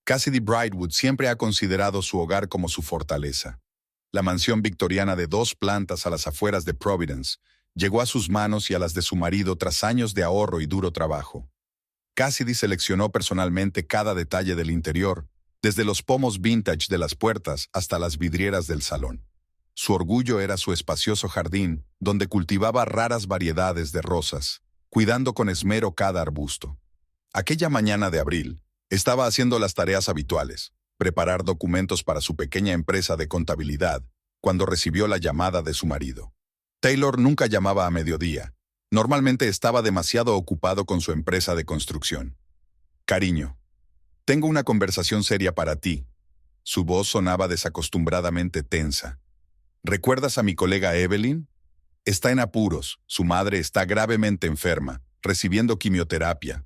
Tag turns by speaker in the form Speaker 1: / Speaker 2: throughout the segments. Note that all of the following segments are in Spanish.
Speaker 1: Cassidy Brightwood siempre ha considerado su hogar como su fortaleza. La mansión victoriana de 2 plantas a las afueras de Providence llegó a sus manos y a las de su marido tras años de ahorro y duro trabajo. Cassidy seleccionó personalmente cada detalle del interior, desde los pomos vintage de las puertas hasta las vidrieras del salón. Su orgullo era su espacioso jardín, donde cultivaba raras variedades de rosas, cuidando con esmero cada arbusto. Aquella mañana de abril, estaba haciendo las tareas habituales, preparar documentos para su pequeña empresa de contabilidad, cuando recibió la llamada de su marido. Taylor nunca llamaba a mediodía. Normalmente estaba demasiado ocupado con su empresa de construcción. «Cariño, tengo una conversación seria para ti». Su voz sonaba desacostumbradamente tensa. «¿Recuerdas a mi colega Evelyn? Está en apuros, su madre está gravemente enferma, recibiendo quimioterapia.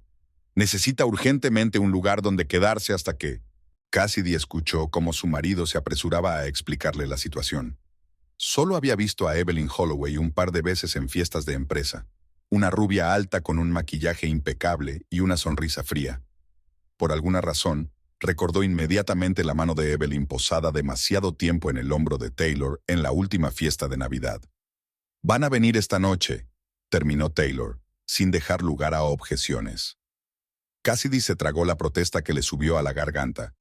Speaker 1: Necesita urgentemente un lugar donde quedarse hasta que...» Cassidy escuchó cómo su marido se apresuraba a explicarle la situación. Solo había visto a Evelyn Holloway un par de veces en fiestas de empresa, una rubia alta con un maquillaje impecable y una sonrisa fría. Por alguna razón, recordó inmediatamente la mano de Evelyn posada demasiado tiempo en el hombro de Taylor en la última fiesta de Navidad. «Van a venir esta noche», terminó Taylor, sin dejar lugar a objeciones. Cassidy se tragó la protesta que le subió a la garganta.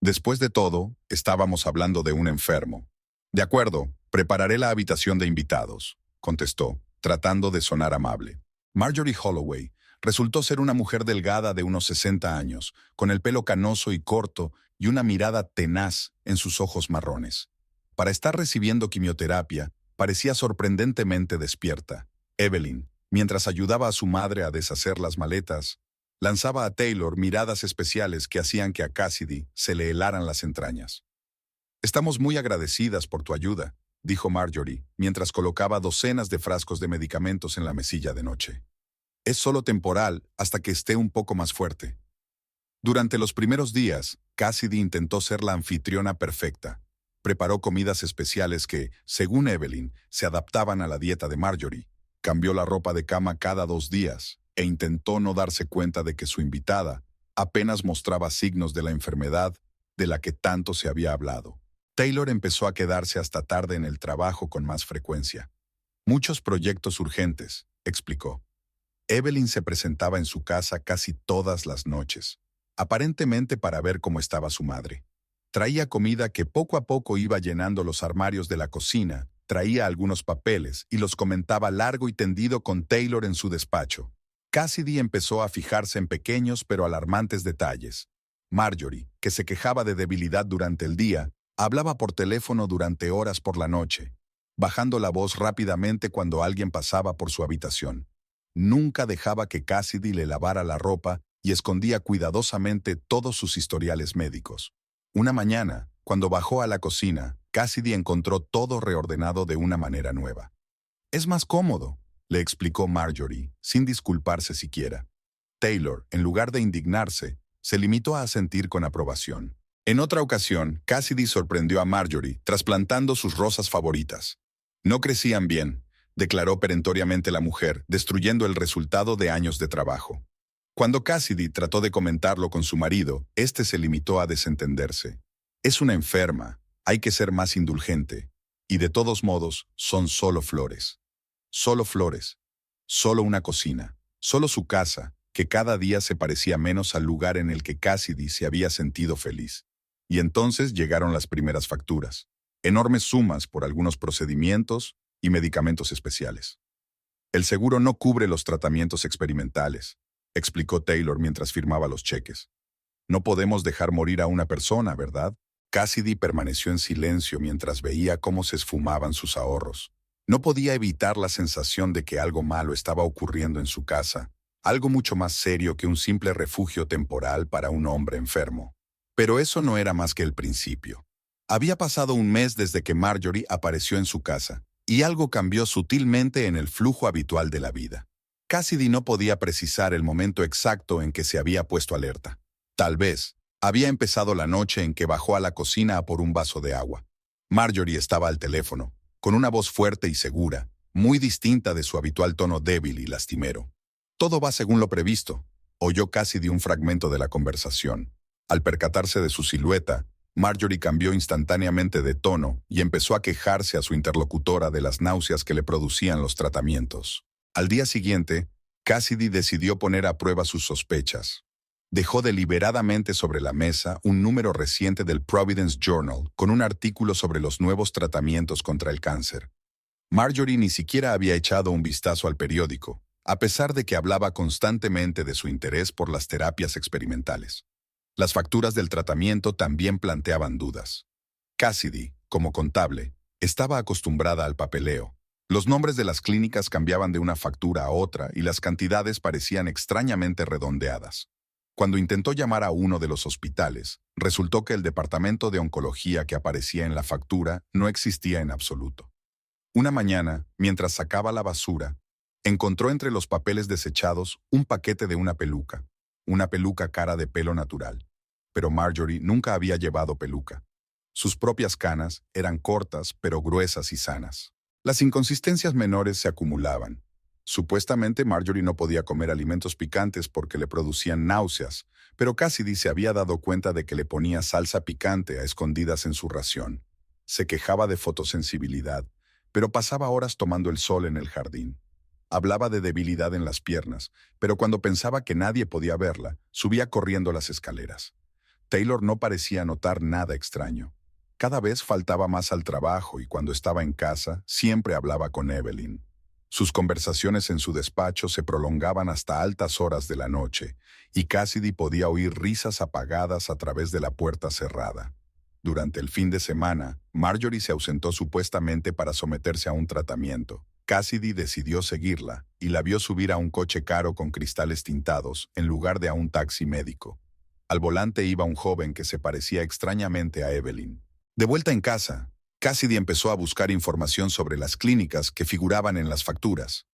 Speaker 1: «Después de todo, estábamos hablando de un enfermo». «De acuerdo, prepararé la habitación de invitados», contestó, tratando de sonar amable. Marjorie Holloway resultó ser una mujer delgada de unos 60 años, con el pelo canoso y corto y una mirada tenaz en sus ojos marrones. Para estar recibiendo quimioterapia, parecía sorprendentemente despierta. Evelyn, mientras ayudaba a su madre a deshacer las maletas, lanzaba a Taylor miradas especiales que hacían que a Cassidy se le helaran las entrañas. «Estamos muy agradecidas por tu ayuda», dijo Marjorie, mientras colocaba docenas de frascos de medicamentos en la mesilla de noche. «Es solo temporal hasta que esté un poco más fuerte». Durante los primeros días, Cassidy intentó ser la anfitriona perfecta. Preparó comidas especiales que, según Evelyn, se adaptaban a la dieta de Marjorie. Cambió la ropa de cama cada 2 días e intentó no darse cuenta de que su invitada apenas mostraba signos de la enfermedad de la que tanto se había hablado. Taylor empezó a quedarse hasta tarde en el trabajo con más frecuencia. «Muchos proyectos urgentes», explicó. Evelyn se presentaba en su casa casi todas las noches, aparentemente para ver cómo estaba su madre. Traía comida que poco a poco iba llenando los armarios de la cocina, traía algunos papeles y los comentaba largo y tendido con Taylor en su despacho. Cassidy empezó a fijarse en pequeños pero alarmantes detalles. Marjorie, que se quejaba de debilidad durante el día, hablaba por teléfono durante horas por la noche, bajando la voz rápidamente cuando alguien pasaba por su habitación. Nunca dejaba que Cassidy le lavara la ropa y escondía cuidadosamente todos sus historiales médicos. Una mañana, cuando bajó a la cocina, Cassidy encontró todo reordenado de una manera nueva. «Es más cómodo», le explicó Marjorie, sin disculparse siquiera. Taylor, en lugar de indignarse, se limitó a asentir con aprobación. En otra ocasión, Cassidy sorprendió a Marjorie trasplantando sus rosas favoritas. «No crecían bien», declaró perentoriamente la mujer, destruyendo el resultado de años de trabajo. Cuando Cassidy trató de comentarlo con su marido, este se limitó a desentenderse. «Es una enferma, hay que ser más indulgente. Y de todos modos, son solo flores. Solo flores. Solo una cocina. Solo su casa, que cada día se parecía menos al lugar en el que Cassidy se había sentido feliz». Y entonces llegaron las primeras facturas. Enormes sumas por algunos procedimientos y medicamentos especiales. «El seguro no cubre los tratamientos experimentales», explicó Taylor mientras firmaba los cheques. «No podemos dejar morir a una persona, ¿verdad?». Cassidy permaneció en silencio mientras veía cómo se esfumaban sus ahorros. No podía evitar la sensación de que algo malo estaba ocurriendo en su casa, algo mucho más serio que un simple refugio temporal para un hombre enfermo. Pero eso no era más que el principio. Había pasado un mes desde que Marjorie apareció en su casa, y algo cambió sutilmente en el flujo habitual de la vida. Cassidy no podía precisar el momento exacto en que se había puesto alerta. Tal vez había empezado la noche en que bajó a la cocina a por un vaso de agua. Marjorie estaba al teléfono, con una voz fuerte y segura, muy distinta de su habitual tono débil y lastimero. «Todo va según lo previsto», oyó Cassidy un fragmento de la conversación. Al percatarse de su silueta, Marjorie cambió instantáneamente de tono y empezó a quejarse a su interlocutora de las náuseas que le producían los tratamientos. Al día siguiente, Cassidy decidió poner a prueba sus sospechas. Dejó deliberadamente sobre la mesa un número reciente del Providence Journal con un artículo sobre los nuevos tratamientos contra el cáncer. Marjorie ni siquiera había echado un vistazo al periódico, a pesar de que hablaba constantemente de su interés por las terapias experimentales. Las facturas del tratamiento también planteaban dudas. Cassidy, como contable, estaba acostumbrada al papeleo. Los nombres de las clínicas cambiaban de una factura a otra y las cantidades parecían extrañamente redondeadas. Cuando intentó llamar a uno de los hospitales, resultó que el departamento de oncología que aparecía en la factura no existía en absoluto. Una mañana, mientras sacaba la basura, encontró entre los papeles desechados un paquete de una peluca cara de pelo natural. Pero Marjorie nunca había llevado peluca. Sus propias canas eran cortas pero gruesas y sanas. Las inconsistencias menores se acumulaban. Supuestamente Marjorie no podía comer alimentos picantes porque le producían náuseas, pero Cassidy se había dado cuenta de que le ponía salsa picante a escondidas en su ración. Se quejaba de fotosensibilidad, pero pasaba horas tomando el sol en el jardín. Hablaba de debilidad en las piernas, pero cuando pensaba que nadie podía verla, subía corriendo las escaleras. Taylor no parecía notar nada extraño. Cada vez faltaba más al trabajo y cuando estaba en casa, siempre hablaba con Evelyn. Sus conversaciones en su despacho se prolongaban hasta altas horas de la noche, y Cassidy podía oír risas apagadas a través de la puerta cerrada. Durante el fin de semana, Marjorie se ausentó supuestamente para someterse a un tratamiento. Cassidy decidió seguirla y la vio subir a un coche caro con cristales tintados en lugar de a un taxi médico. Al volante iba un joven que se parecía extrañamente a Evelyn. De vuelta en casa, Cassidy empezó a buscar información sobre las clínicas que figuraban en las facturas.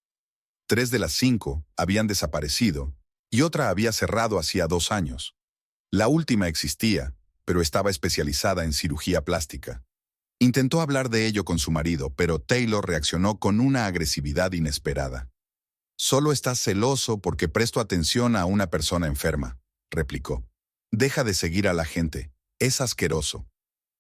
Speaker 1: 3 de las 5 habían desaparecido y otra había cerrado hacía 2 años. La última existía, pero estaba especializada en cirugía plástica. Intentó hablar de ello con su marido, pero Taylor reaccionó con una agresividad inesperada. «Solo estás celoso porque presto atención a una persona enferma», replicó. «Deja de seguir a la gente. Es asqueroso».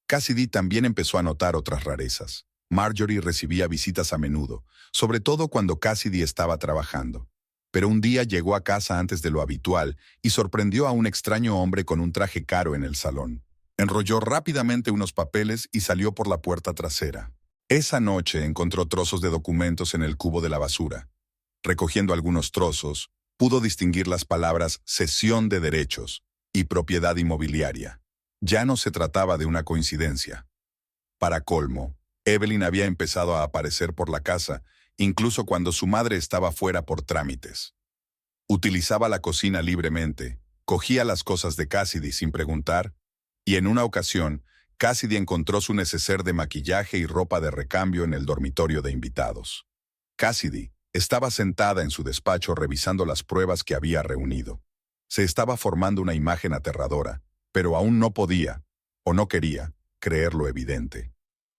Speaker 1: Cassidy también empezó a notar otras rarezas. Marjorie recibía visitas a menudo, sobre todo cuando Cassidy estaba trabajando. Pero un día llegó a casa antes de lo habitual y sorprendió a un extraño hombre con un traje caro en el salón. Enrolló rápidamente unos papeles y salió por la puerta trasera. Esa noche encontró trozos de documentos en el cubo de la basura. Recogiendo algunos trozos, pudo distinguir las palabras cesión de derechos y propiedad inmobiliaria. Ya no se trataba de una coincidencia. Para colmo, Evelyn había empezado a aparecer por la casa, incluso cuando su madre estaba fuera por trámites. Utilizaba la cocina libremente, cogía las cosas de Cassidy sin preguntar, y en una ocasión, Cassidy encontró su neceser de maquillaje y ropa de recambio en el dormitorio de invitados. Cassidy estaba sentada en su despacho revisando las pruebas que había reunido. Se estaba formando una imagen aterradora, pero aún no podía, o no quería, creer lo evidente.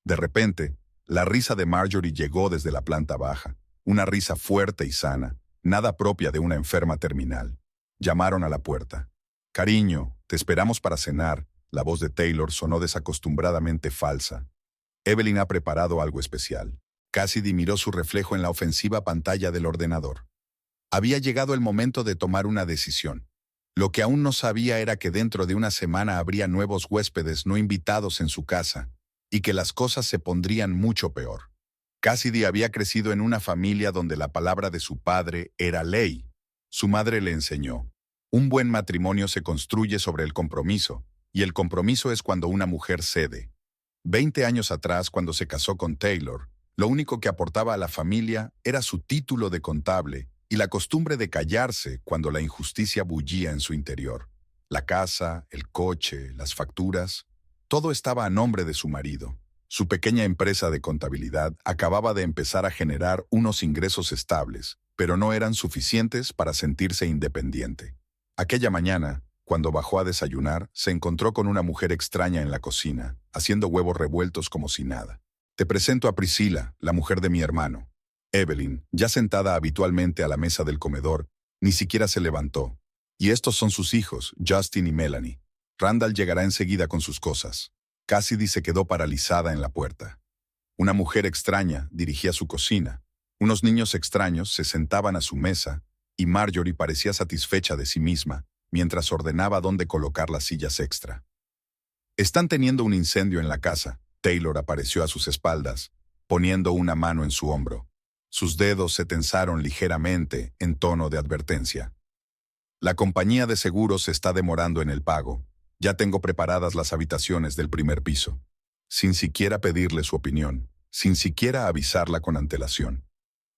Speaker 1: De repente, la risa de Marjorie llegó desde la planta baja, una risa fuerte y sana, nada propia de una enferma terminal. Llamaron a la puerta. «Cariño, te esperamos para cenar». La voz de Taylor sonó desacostumbradamente falsa. Evelyn ha preparado algo especial. Cassidy miró su reflejo en la ofensiva pantalla del ordenador. Había llegado el momento de tomar una decisión. Lo que aún no sabía era que dentro de una semana habría nuevos huéspedes no invitados en su casa, y que las cosas se pondrían mucho peor. Cassidy había crecido en una familia donde la palabra de su padre era ley. Su madre le enseñó: un buen matrimonio se construye sobre el compromiso, y el compromiso es cuando una mujer cede. 20 años atrás, cuando se casó con Taylor, lo único que aportaba a la familia era su título de contable y la costumbre de callarse cuando la injusticia bullía en su interior. La casa, el coche, las facturas, todo estaba a nombre de su marido. Su pequeña empresa de contabilidad acababa de empezar a generar unos ingresos estables, pero no eran suficientes para sentirse independiente. Aquella mañana, cuando bajó a desayunar, se encontró con una mujer extraña en la cocina, haciendo huevos revueltos como si nada. «Te presento a Priscilla, la mujer de mi hermano». Evelyn, ya sentada habitualmente a la mesa del comedor, ni siquiera se levantó. «Y estos son sus hijos, Justin y Melanie». Randall llegará enseguida con sus cosas. Cassidy se quedó paralizada en la puerta. Una mujer extraña dirigía su cocina. Unos niños extraños se sentaban a su mesa y Marjorie parecía satisfecha de sí misma mientras ordenaba dónde colocar las sillas extra. Están teniendo un incendio en la casa. Taylor apareció a sus espaldas, poniendo una mano en su hombro. Sus dedos se tensaron ligeramente en tono de advertencia. La compañía de seguros se está demorando en el pago. Ya tengo preparadas las habitaciones del primer piso. Sin siquiera pedirle su opinión, sin siquiera avisarla con antelación.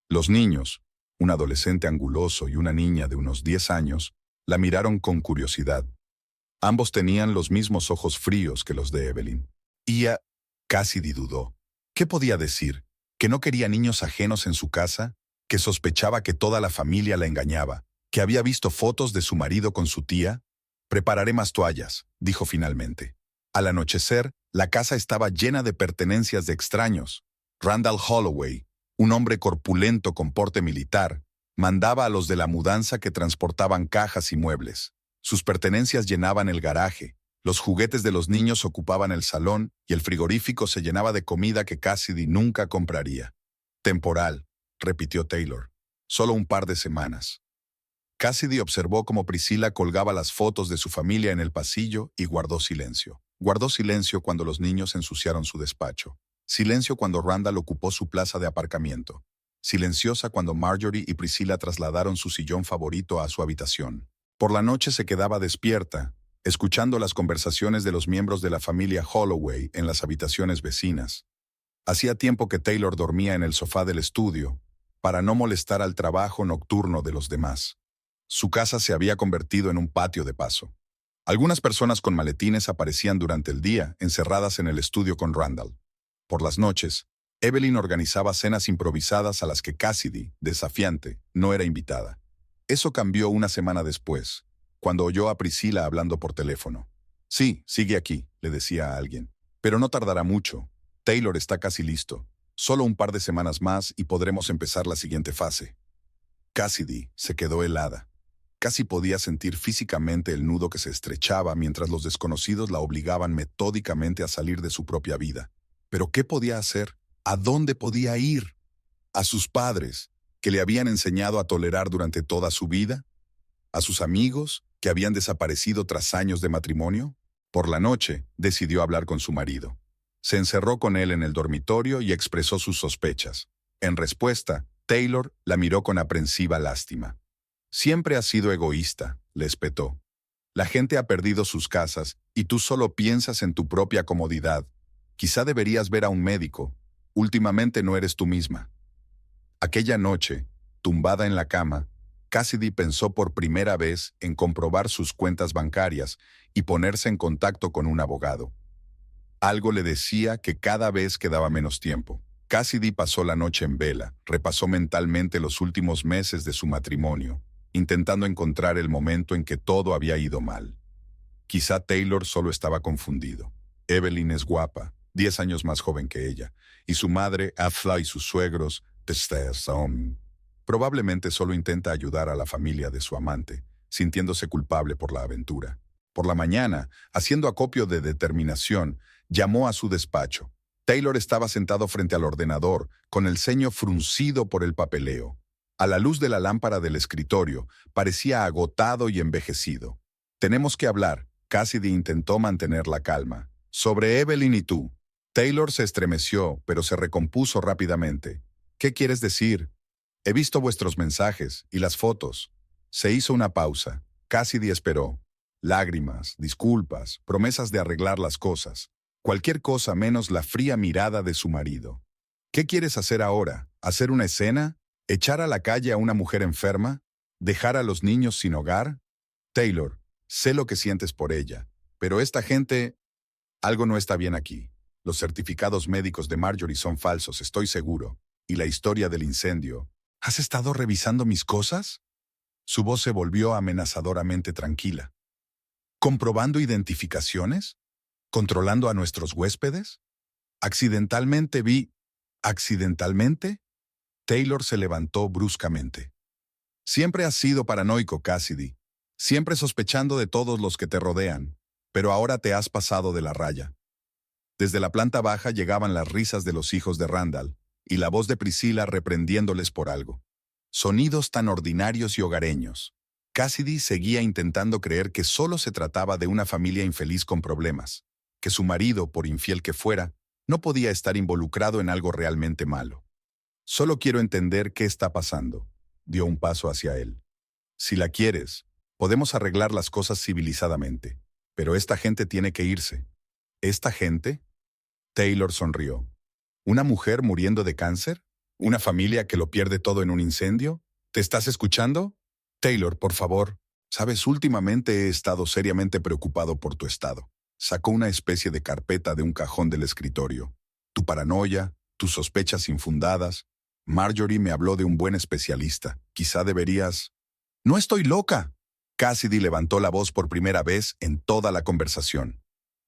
Speaker 1: Los niños, un adolescente anguloso y una niña de unos 10 años, la miraron con curiosidad. Ambos tenían los mismos ojos fríos que los de Evelyn. Cassidy dudó. ¿Qué podía decir? ¿Que no quería niños ajenos en su casa? ¿Que sospechaba que toda la familia la engañaba? ¿Que había visto fotos de su marido con su tía? Prepararé más toallas, dijo finalmente. Al anochecer, la casa estaba llena de pertenencias de extraños. Randall Holloway, un hombre corpulento con porte militar, mandaba a los de la mudanza que transportaban cajas y muebles. Sus pertenencias llenaban el garaje, los juguetes de los niños ocupaban el salón y el frigorífico se llenaba de comida que Cassidy nunca compraría. Temporal, repitió Taylor. Solo un par de semanas. Cassidy observó cómo Priscilla colgaba las fotos de su familia en el pasillo y guardó silencio. Guardó silencio cuando los niños ensuciaron su despacho. Silencio cuando Randall ocupó su plaza de aparcamiento. Silenciosa cuando Marjorie y Priscilla trasladaron su sillón favorito a su habitación. Por la noche se quedaba despierta, escuchando las conversaciones de los miembros de la familia Holloway en las habitaciones vecinas. Hacía tiempo que Taylor dormía en el sofá del estudio, para no molestar al trabajo nocturno de los demás. Su casa se había convertido en un patio de paso. Algunas personas con maletines aparecían durante el día, encerradas en el estudio con Randall. Por las noches, Evelyn organizaba cenas improvisadas a las que Cassidy, desafiante, no era invitada. Eso cambió una semana después, cuando oyó a Priscilla hablando por teléfono. Sí, sigue aquí, le decía a alguien. Pero no tardará mucho. Taylor está casi listo. Solo un par de semanas más y podremos empezar la siguiente fase. Cassidy se quedó helada. Casi podía sentir físicamente el nudo que se estrechaba mientras los desconocidos la obligaban metódicamente a salir de su propia vida. ¿Pero qué podía hacer? ¿A dónde podía ir? ¿A sus padres, que le habían enseñado a tolerar durante toda su vida? ¿A sus amigos, que habían desaparecido tras años de matrimonio? Por la noche, decidió hablar con su marido. Se encerró con él en el dormitorio y expresó sus sospechas. En respuesta, Taylor la miró con aprensiva lástima. Siempre has sido egoísta, le espetó. La gente ha perdido sus casas y tú solo piensas en tu propia comodidad. Quizá deberías ver a un médico. Últimamente no eres tú misma. Aquella noche, tumbada en la cama, Cassidy pensó por primera vez en comprobar sus cuentas bancarias y ponerse en contacto con un abogado. Algo le decía que cada vez quedaba menos tiempo. Cassidy pasó la noche en vela, repasó mentalmente los últimos meses de su matrimonio, intentando encontrar el momento en que todo había ido mal. Quizá Taylor solo estaba confundido. Evelyn es guapa, 10 años más joven que ella, y su madre, Athla, y sus suegros, probablemente solo intenta ayudar a la familia de su amante, sintiéndose culpable por la aventura. Por la mañana, haciendo acopio de determinación, llamó a su despacho. Taylor estaba sentado frente al ordenador, con el ceño fruncido por el papeleo. A la luz de la lámpara del escritorio, parecía agotado y envejecido. Tenemos que hablar. Cassidy intentó mantener la calma. Sobre Evelyn y tú. Taylor se estremeció, pero se recompuso rápidamente. ¿Qué quieres decir? He visto vuestros mensajes y las fotos. Se hizo una pausa. Cassidy esperó. Lágrimas, disculpas, promesas de arreglar las cosas. Cualquier cosa menos la fría mirada de su marido. ¿Qué quieres hacer ahora? ¿Hacer una escena? ¿Echar a la calle a una mujer enferma? ¿Dejar a los niños sin hogar? Taylor, sé lo que sientes por ella, pero esta gente... Algo no está bien aquí. Los certificados médicos de Marjorie son falsos, estoy seguro. Y la historia del incendio. ¿Has estado revisando mis cosas? Su voz se volvió amenazadoramente tranquila. ¿Comprobando identificaciones? ¿Controlando a nuestros huéspedes? Accidentalmente vi... ¿Accidentalmente? Taylor se levantó bruscamente. Siempre has sido paranoico, Cassidy. Siempre sospechando de todos los que te rodean. pero ahora te has pasado de la raya. Desde la planta baja llegaban las risas de los hijos de Randall y la voz de Priscilla reprendiéndoles por algo. Sonidos tan ordinarios y hogareños. Cassidy seguía intentando creer que solo se trataba de una familia infeliz con problemas, que su marido, por infiel que fuera, no podía estar involucrado en algo realmente malo. Solo quiero entender qué está pasando. Dio un paso hacia él. Si la quieres, podemos arreglar las cosas civilizadamente, pero esta gente tiene que irse. ¿Esta gente? Taylor sonrió. ¿Una mujer muriendo de cáncer? ¿Una familia que lo pierde todo en un incendio? ¿Te estás escuchando? Taylor, por favor. Sabes, últimamente he estado seriamente preocupado por tu estado. Sacó una especie de carpeta de un cajón del escritorio. Tu paranoia, tus sospechas infundadas. Marjorie me habló de un buen especialista. Quizá deberías... ¡No estoy loca! Cassidy levantó la voz por primera vez en toda la conversación.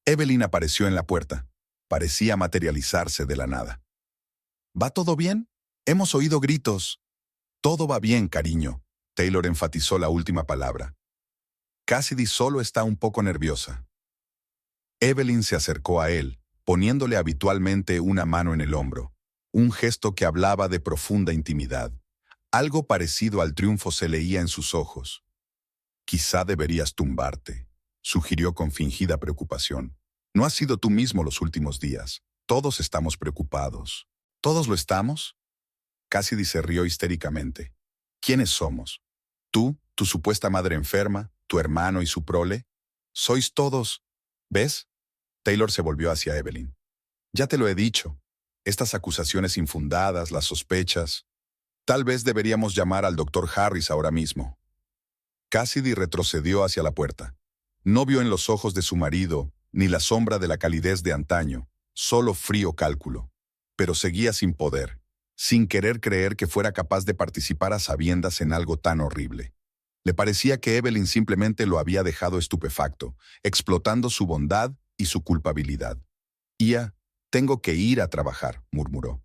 Speaker 1: Evelyn apareció en la puerta. Parecía materializarse de la nada. ¿Va todo bien? Hemos oído gritos. Todo va bien, cariño. Taylor enfatizó la última palabra. Cassidy solo está un poco nerviosa. Evelyn se acercó a él, poniéndole habitualmente una mano en el hombro, un gesto que hablaba de profunda intimidad. Algo parecido al triunfo se leía en sus ojos. Quizá deberías tumbarte, sugirió con fingida preocupación. No has sido tú mismo los últimos días. Todos estamos preocupados. ¿Todos lo estamos? Cassidy se rió histéricamente. ¿Quiénes somos? Tú, tu supuesta madre enferma, tu hermano y su prole. Sois todos. ¿Ves? Taylor se volvió hacia Evelyn. Ya te lo he dicho. Estas acusaciones infundadas, las sospechas. Tal vez deberíamos llamar al doctor Harris ahora mismo. Cassidy retrocedió hacia la puerta. No vio en los ojos de su marido ni la sombra de la calidez de antaño, solo frío cálculo. Pero seguía sin poder, sin querer creer que fuera capaz de participar a sabiendas en algo tan horrible. Le parecía que Evelyn simplemente lo había dejado estupefacto, explotando su bondad y su culpabilidad. «Ia, tengo que ir a trabajar», murmuró.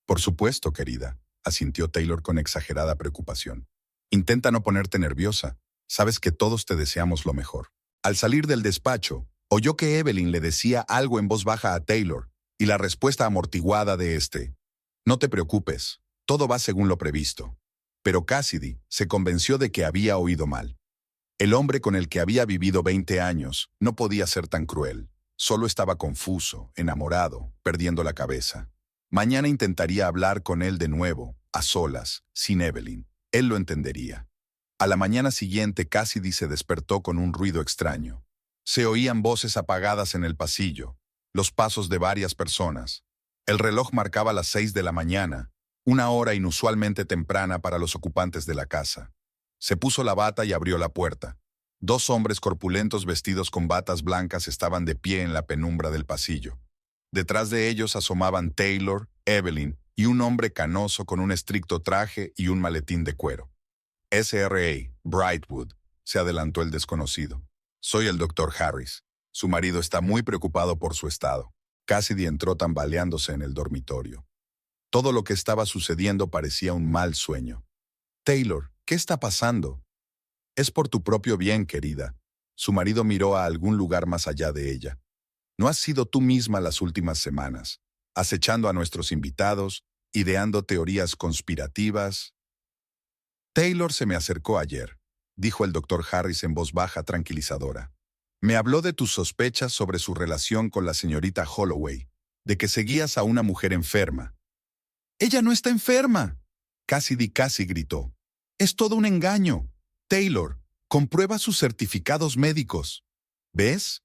Speaker 1: «Por supuesto, querida», asintió Taylor con exagerada preocupación. «Intenta no ponerte nerviosa. Sabes que todos te deseamos lo mejor». Al salir del despacho, oyó que Evelyn le decía algo en voz baja a Taylor, y la respuesta amortiguada de este: «No te preocupes, todo va según lo previsto». Pero Cassidy se convenció de que había oído mal. El hombre con el que había vivido 20 años no podía ser tan cruel. Solo estaba confuso, enamorado, perdiendo la cabeza. Mañana intentaría hablar con él de nuevo, a solas, sin Evelyn. Él lo entendería. A la mañana siguiente Cassidy se despertó con un ruido extraño. Se oían voces apagadas en el pasillo, los pasos de varias personas. El reloj marcaba las 6 de la mañana, una hora inusualmente temprana para los ocupantes de la casa. Se puso la bata y abrió la puerta. 2 hombres corpulentos vestidos con batas blancas estaban de pie en la penumbra del pasillo. Detrás de ellos asomaban Taylor, Evelyn y un hombre canoso con un estricto traje y un maletín de cuero. SRA, Brightwood, se adelantó el desconocido. Soy el doctor Harris. Su marido está muy preocupado por su estado. Cassidy entró tambaleándose en el dormitorio. Todo lo que estaba sucediendo parecía un mal sueño. Taylor, ¿qué está pasando? Es por tu propio bien, querida. Su marido miró a algún lugar más allá de ella. No has sido tú misma las últimas semanas, acechando a nuestros invitados, ideando teorías conspirativas. Taylor se me acercó ayer, dijo el doctor Harris en voz baja tranquilizadora. Me habló de tus sospechas sobre su relación con la señorita Holloway, de que seguías a una mujer enferma. «¡Ella no está enferma!», Cassidy casi gritó. «Es todo un engaño. Taylor, comprueba sus certificados médicos. ¿Ves?».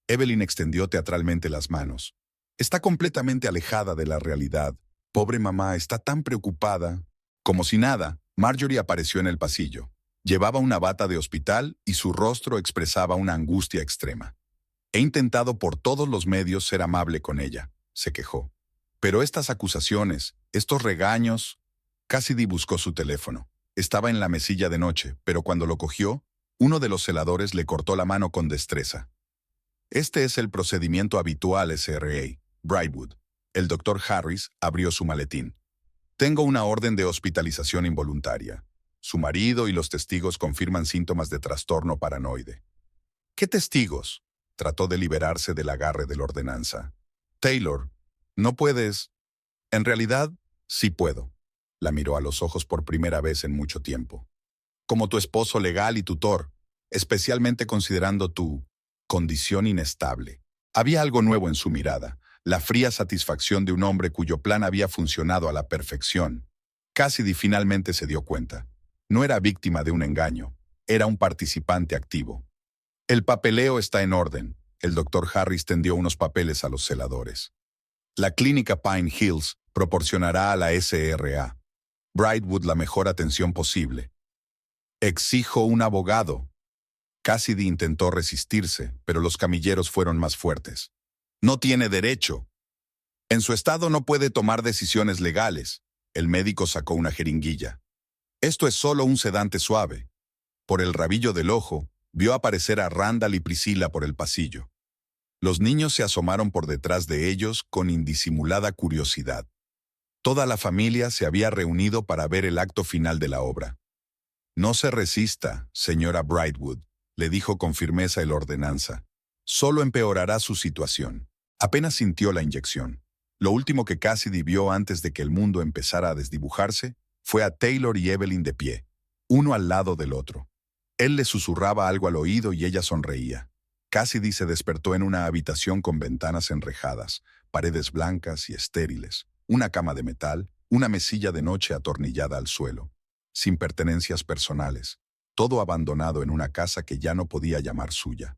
Speaker 1: Evelyn extendió teatralmente las manos. Está completamente alejada de la realidad. Pobre mamá, está tan preocupada. Como si nada, Marjorie apareció en el pasillo. Llevaba una bata de hospital y su rostro expresaba una angustia extrema. He intentado por todos los medios ser amable con ella, se quejó. Pero estas acusaciones, estos regaños... Cassidy buscó su teléfono. Estaba en la mesilla de noche, pero cuando lo cogió, uno de los celadores le cortó la mano con destreza. Este es el procedimiento habitual, SRA, Brightwood. El doctor Harris abrió su maletín. Tengo una orden de hospitalización involuntaria. Su marido y los testigos confirman síntomas de trastorno paranoide. ¿Qué testigos? trató de liberarse del agarre de la ordenanza. Taylor, no puedes. En realidad, sí puedo. La miró a los ojos por primera vez en mucho tiempo. Como tu esposo legal y tutor, especialmente considerando tu condición inestable. Había algo nuevo en su mirada, la fría satisfacción de un hombre cuyo plan había funcionado a la perfección. Cassidy finalmente se dio cuenta. No era víctima de un engaño, era un participante activo. El papeleo está en orden. El doctor Harris tendió unos papeles a los celadores. La clínica Pine Hills proporcionará a la SRA Brightwood la mejor atención posible. Exijo un abogado. Cassidy intentó resistirse, pero los camilleros fueron más fuertes. No tiene derecho. En su estado no puede tomar decisiones legales. El médico sacó una jeringuilla. Esto es solo un sedante suave. Por el rabillo del ojo, vio aparecer a Randall y Priscilla por el pasillo. Los niños se asomaron por detrás de ellos con indisimulada curiosidad. Toda la familia se había reunido para ver el acto final de la obra. No se resista, señora Brightwood, le dijo con firmeza el ordenanza. Solo empeorará su situación. Apenas sintió la inyección. Lo último que Cassidy vio antes de que el mundo empezara a desdibujarse fue a Taylor y Evelyn de pie, uno al lado del otro. Él le susurraba algo al oído y ella sonreía. Cassidy se despertó en una habitación con ventanas enrejadas, paredes blancas y estériles, una cama de metal, una mesilla de noche atornillada al suelo, sin pertenencias personales, todo abandonado en una casa que ya no podía llamar suya.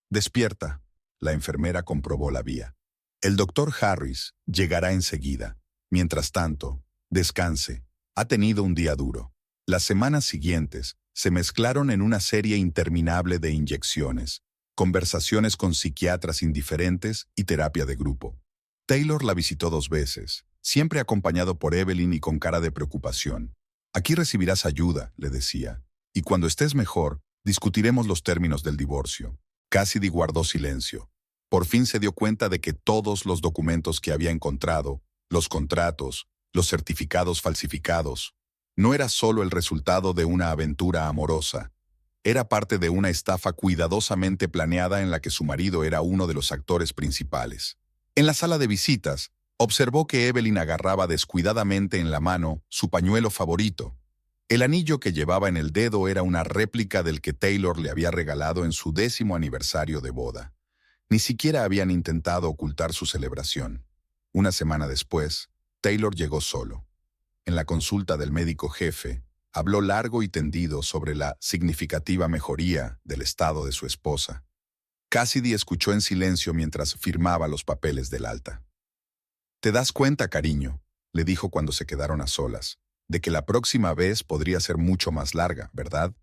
Speaker 1: Despierta, la enfermera comprobó la vía. El doctor Harris llegará enseguida. Mientras tanto, descanse. Ha tenido un día duro. Las semanas siguientes se mezclaron en una serie interminable de inyecciones, conversaciones con psiquiatras indiferentes y terapia de grupo. Taylor la visitó 2 veces, siempre acompañado por Evelyn y con cara de preocupación. Aquí recibirás ayuda, le decía, y cuando estés mejor, discutiremos los términos del divorcio. Cassidy guardó silencio. Por fin se dio cuenta de que todos los documentos que había encontrado, los contratos, los certificados falsificados, no era solo el resultado de una aventura amorosa. Era parte de una estafa cuidadosamente planeada en la que su marido era uno de los actores principales. En la sala de visitas, observó que Evelyn agarraba descuidadamente en la mano su pañuelo favorito. El anillo que llevaba en el dedo era una réplica del que Taylor le había regalado en su 10º aniversario de boda. Ni siquiera habían intentado ocultar su celebración. Una semana después, Taylor llegó solo. En la consulta del médico jefe, habló largo y tendido sobre la significativa mejoría del estado de su esposa. Cassidy escuchó en silencio mientras firmaba los papeles del alta. «¿Te das cuenta, cariño?», le dijo cuando se quedaron a solas, «de que la próxima vez podría ser mucho más larga, ¿verdad?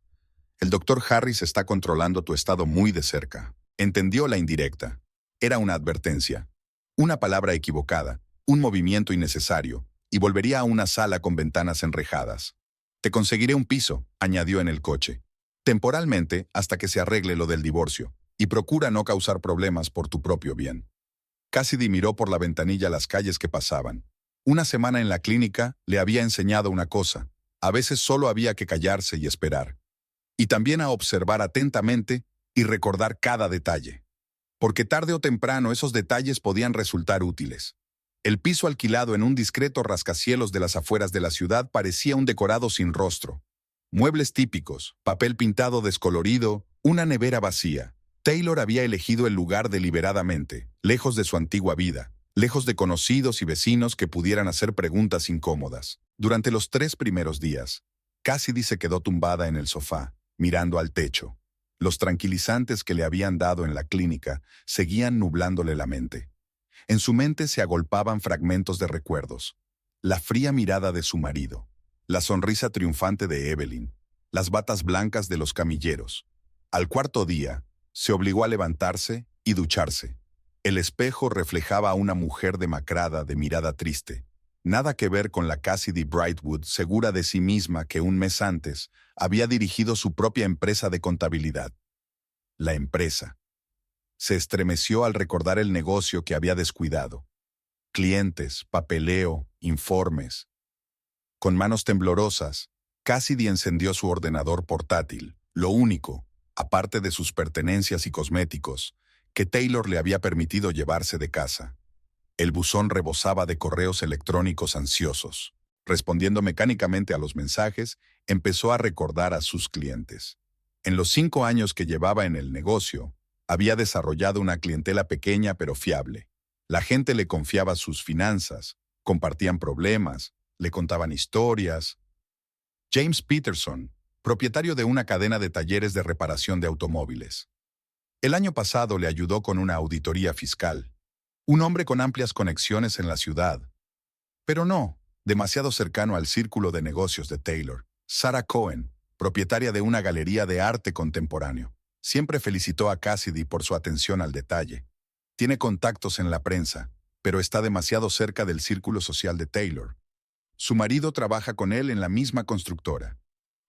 Speaker 1: El doctor Harris está controlando tu estado muy de cerca». Entendió la indirecta. Era una advertencia. Una palabra equivocada, un movimiento innecesario, y volvería a una sala con ventanas enrejadas. «Te conseguiré un piso», añadió en el coche. «Temporalmente, hasta que se arregle lo del divorcio, y procura no causar problemas por tu propio bien». Cassidy miró por la ventanilla las calles que pasaban. Una semana en la clínica le había enseñado una cosa. A veces solo había que callarse y esperar. Y también a observar atentamente y recordar cada detalle. Porque tarde o temprano esos detalles podían resultar útiles. El piso alquilado en un discreto rascacielos de las afueras de la ciudad parecía un decorado sin rostro. Muebles típicos, papel pintado descolorido, una nevera vacía. Taylor había elegido el lugar deliberadamente, lejos de su antigua vida, lejos de conocidos y vecinos que pudieran hacer preguntas incómodas. Durante los 3 primeros días, Cassidy se quedó tumbada en el sofá, mirando al techo. Los tranquilizantes que le habían dado en la clínica seguían nublándole la mente. En su mente se agolpaban fragmentos de recuerdos. La fría mirada de su marido, la sonrisa triunfante de Evelyn, las batas blancas de los camilleros. Al 4.º día, se obligó a levantarse y ducharse. El espejo reflejaba a una mujer demacrada de mirada triste. Nada que ver con la Cassidy Brightwood, segura de sí misma que un mes antes había dirigido su propia empresa de contabilidad. La empresa. Se estremeció al recordar el negocio que había descuidado. Clientes, papeleo, informes. Con manos temblorosas, Cassidy encendió su ordenador portátil, lo único, aparte de sus pertenencias y cosméticos, que Taylor le había permitido llevarse de casa. El buzón rebosaba de correos electrónicos ansiosos. Respondiendo mecánicamente a los mensajes, empezó a recordar a sus clientes. En los 5 años que llevaba en el negocio, había desarrollado una clientela pequeña pero fiable. La gente le confiaba sus finanzas, compartían problemas, le contaban historias. James Peterson, propietario de una cadena de talleres de reparación de automóviles. El año pasado le ayudó con una auditoría fiscal. Un hombre con amplias conexiones en la ciudad. Pero no, demasiado cercano al círculo de negocios de Taylor. Sarah Cohen, propietaria de una galería de arte contemporáneo, siempre felicitó a Cassidy por su atención al detalle. Tiene contactos en la prensa, pero está demasiado cerca del círculo social de Taylor. Su marido trabaja con él en la misma constructora.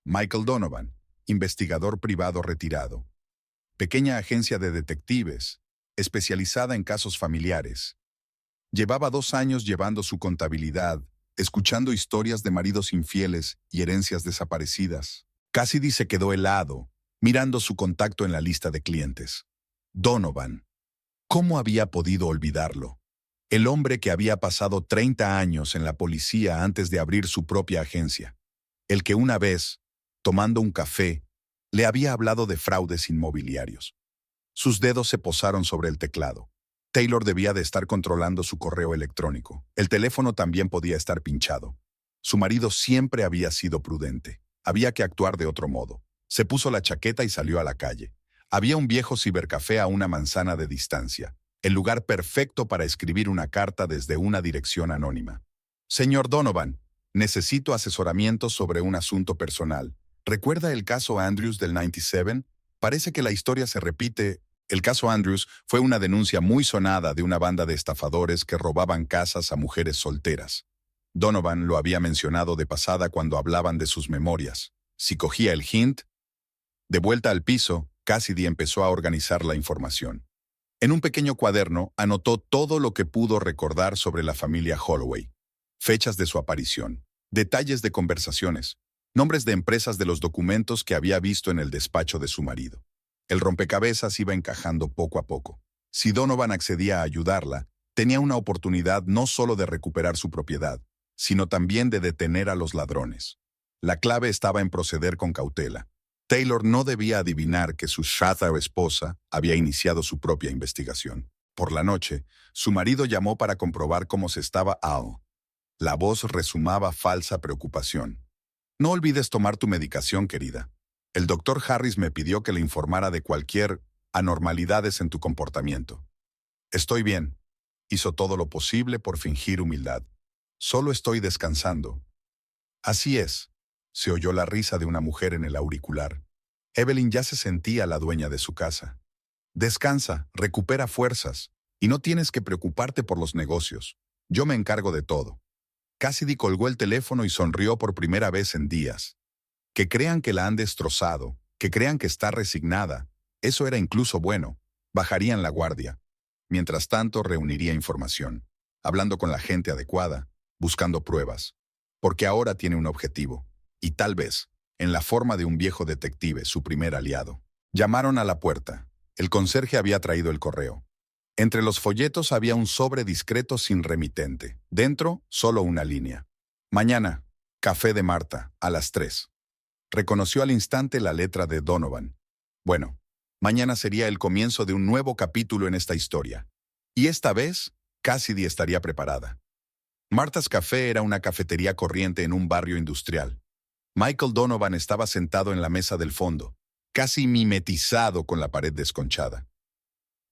Speaker 1: Michael Donovan, investigador privado retirado. Pequeña agencia de detectives, especializada en casos familiares. Llevaba 2 años llevando su contabilidad, escuchando historias de maridos infieles y herencias desaparecidas. Cassidy se quedó helado, mirando su contacto en la lista de clientes. Donovan. ¿Cómo había podido olvidarlo? El hombre que había pasado 30 años en la policía antes de abrir su propia agencia. El que una vez, tomando un café, le había hablado de fraudes inmobiliarios. Sus dedos se posaron sobre el teclado. Taylor debía de estar controlando su correo electrónico. El teléfono también podía estar pinchado. Su marido siempre había sido prudente. Había que actuar de otro modo. Se puso la chaqueta y salió a la calle. Había un viejo cibercafé a una manzana de distancia. El lugar perfecto para escribir una carta desde una dirección anónima. Señor Donovan, necesito asesoramiento sobre un asunto personal. ¿Recuerda el caso Andrews del 97? Parece que la historia se repite. El caso Andrews fue una denuncia muy sonada de una banda de estafadores que robaban casas a mujeres solteras. Donovan lo había mencionado de pasada cuando hablaban de sus memorias. Si cogía el hint, de vuelta al piso, Cassidy empezó a organizar la información. En un pequeño cuaderno anotó todo lo que pudo recordar sobre la familia Holloway. Fechas de su aparición, detalles de conversaciones, nombres de empresas de los documentos que había visto en el despacho de su marido. El rompecabezas iba encajando poco a poco. Si Donovan accedía a ayudarla, tenía una oportunidad no solo de recuperar su propiedad, sino también de detener a los ladrones. La clave estaba en proceder con cautela. Taylor no debía adivinar que su Shadow esposa había iniciado su propia investigación. Por la noche, su marido llamó para comprobar cómo se estaba Al. La voz resumaba falsa preocupación. No olvides tomar tu medicación, querida. El doctor Harris me pidió que le informara de cualquier anormalidades en tu comportamiento. Estoy bien. Hizo todo lo posible por fingir humildad. Solo estoy descansando. Así es. Se oyó la risa de una mujer en el auricular. Evelyn ya se sentía la dueña de su casa. Descansa, recupera fuerzas, y no tienes que preocuparte por los negocios. Yo me encargo de todo. Cassidy colgó el teléfono y sonrió por primera vez en días. Que crean que la han destrozado, que crean que está resignada, eso era incluso bueno. Bajarían la guardia. Mientras tanto, reuniría información, hablando con la gente adecuada, buscando pruebas. Porque ahora tiene un objetivo. Y tal vez, en la forma de un viejo detective, su primer aliado. Llamaron a la puerta. El conserje había traído el correo. Entre los folletos había un sobre discreto sin remitente. Dentro, solo una línea. Mañana, café de Marta, a las 3. Reconoció al instante la letra de Donovan. Bueno, mañana sería el comienzo de un nuevo capítulo en esta historia. Y esta vez, Cassidy estaría preparada. Marta's Café era una cafetería corriente en un barrio industrial. Michael Donovan estaba sentado en la mesa del fondo, casi mimetizado con la pared desconchada.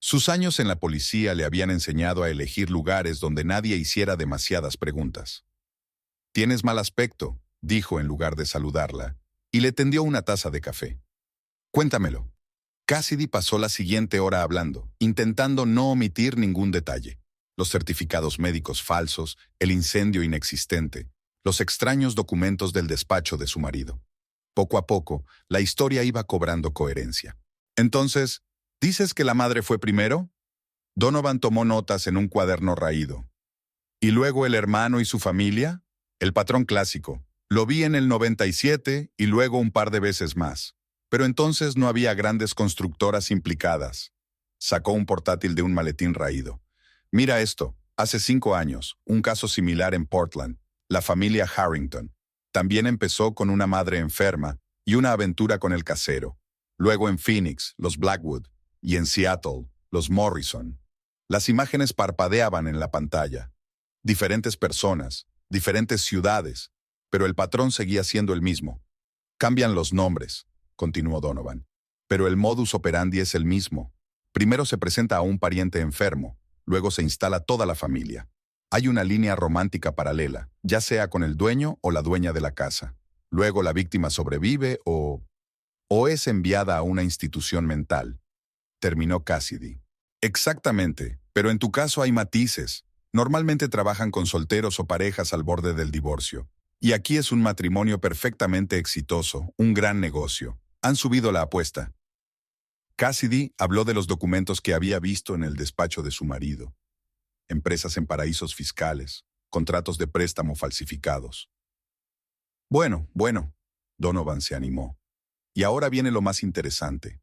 Speaker 1: Sus años en la policía le habían enseñado a elegir lugares donde nadie hiciera demasiadas preguntas. «Tienes mal aspecto», dijo en lugar de saludarla, y le tendió una taza de café. «Cuéntamelo». Cassidy pasó la siguiente hora hablando, intentando no omitir ningún detalle. Los certificados médicos falsos, el incendio inexistente, los extraños documentos del despacho de su marido. Poco a poco, la historia iba cobrando coherencia. Entonces, ¿dices que la madre fue primero? Donovan tomó notas en un cuaderno raído. ¿Y luego el hermano y su familia? El patrón clásico. Lo vi en el 97 y luego un par de veces más. Pero entonces no había grandes constructoras implicadas. Sacó un portátil de un maletín raído. Mira esto. Hace 5 años, un caso similar en Portland. La familia Harrington. También empezó con una madre enferma y una aventura con el casero. Luego en Phoenix, los Blackwood. Y en Seattle, los Morrison. Las imágenes parpadeaban en la pantalla. Diferentes personas, diferentes ciudades, pero el patrón seguía siendo el mismo. Cambian los nombres, continuó Donovan, pero el modus operandi es el mismo. Primero se presenta a un pariente enfermo, luego se instala toda la familia. Hay una línea romántica paralela, ya sea con el dueño o la dueña de la casa. Luego la víctima sobrevive o es enviada a una institución mental. Terminó Cassidy. Exactamente, pero en tu caso hay matices. Normalmente trabajan con solteros o parejas al borde del divorcio. Y aquí es un matrimonio perfectamente exitoso, un gran negocio. Han subido la apuesta. Cassidy habló de los documentos que había visto en el despacho de su marido. Empresas en paraísos fiscales, contratos de préstamo falsificados. Bueno, Donovan se animó. Y ahora viene lo más interesante.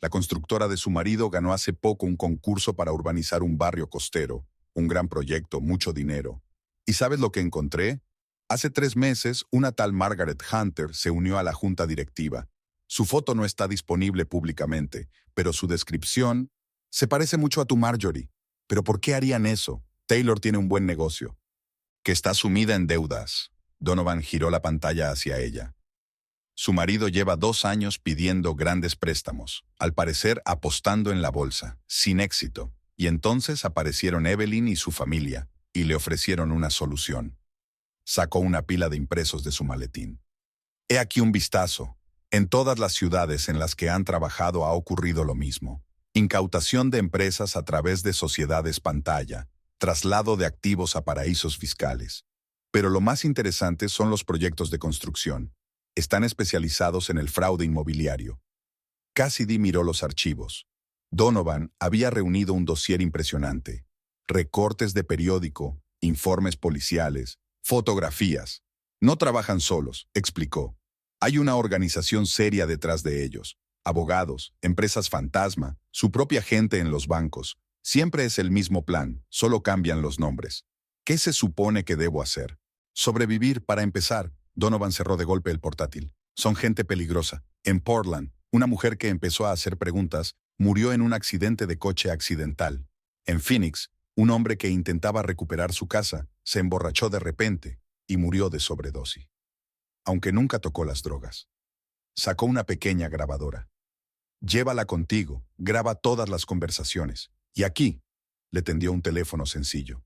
Speaker 1: La constructora de su marido ganó hace poco un concurso para urbanizar un barrio costero, un gran proyecto, mucho dinero. ¿Y sabes lo que encontré? Hace 3 meses, una tal Margaret Hunter se unió a la junta directiva. Su foto no está disponible públicamente, pero su descripción se parece mucho a tu Marjorie. ¿Pero por qué harían eso? Taylor tiene un buen negocio. Que está sumida en deudas. Donovan giró la pantalla hacia ella. Su marido lleva 2 años pidiendo grandes préstamos, al parecer apostando en la bolsa, sin éxito. Y entonces aparecieron Evelyn y su familia, y le ofrecieron una solución. Sacó una pila de impresos de su maletín. He aquí un vistazo. En todas las ciudades en las que han trabajado ha ocurrido lo mismo. Incautación de empresas a través de sociedades pantalla, traslado de activos a paraísos fiscales. Pero lo más interesante son los proyectos de construcción. Están especializados en el fraude inmobiliario. Cassidy miró los archivos. Donovan había reunido un dossier impresionante. Recortes de periódico, informes policiales, fotografías. No trabajan solos, explicó. Hay una organización seria detrás de ellos. Abogados, empresas fantasma, su propia gente en los bancos. Siempre es el mismo plan, solo cambian los nombres. ¿Qué se supone que debo hacer? Sobrevivir para empezar. Donovan cerró de golpe el portátil. Son gente peligrosa. En Portland, una mujer que empezó a hacer preguntas murió en un accidente de coche accidental. En Phoenix, un hombre que intentaba recuperar su casa se emborrachó de repente y murió de sobredosis. Aunque nunca tocó las drogas. Sacó una pequeña grabadora. Llévala contigo, graba todas las conversaciones. Y aquí, le tendió un teléfono sencillo.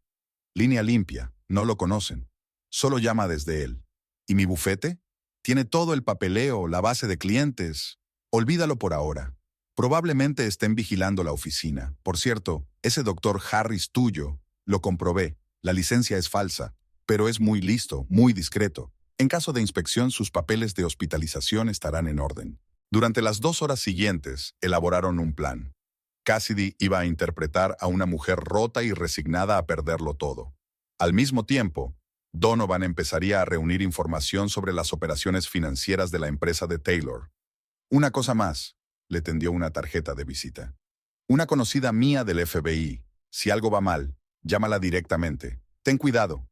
Speaker 1: Línea limpia, no lo conocen. Solo llama desde él. ¿Y mi bufete? Tiene todo el papeleo, la base de clientes. Olvídalo por ahora. Probablemente estén vigilando la oficina. Por cierto, ese doctor Harris tuyo, lo comprobé. La licencia es falsa, pero es muy listo, muy discreto. En caso de inspección, sus papeles de hospitalización estarán en orden. Durante las 2 horas siguientes, elaboraron un plan. Cassidy iba a interpretar a una mujer rota y resignada a perderlo todo. Al mismo tiempo, Donovan empezaría a reunir información sobre las operaciones financieras de la empresa de Taylor. Una cosa más, le tendió una tarjeta de visita. Una conocida mía del FBI. Si algo va mal, llámala directamente. Ten cuidado.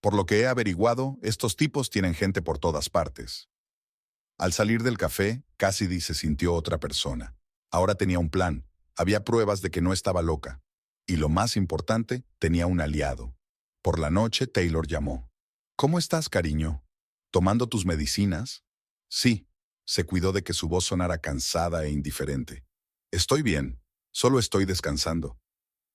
Speaker 1: Por lo que he averiguado, estos tipos tienen gente por todas partes. Al salir del café, Cassidy se sintió otra persona. Ahora tenía un plan. Había pruebas de que no estaba loca. Y lo más importante, tenía un aliado. Por la noche, Taylor llamó. ¿Cómo estás, cariño? ¿Tomando tus medicinas? Sí. Se cuidó de que su voz sonara cansada e indiferente. Estoy bien. Solo estoy descansando.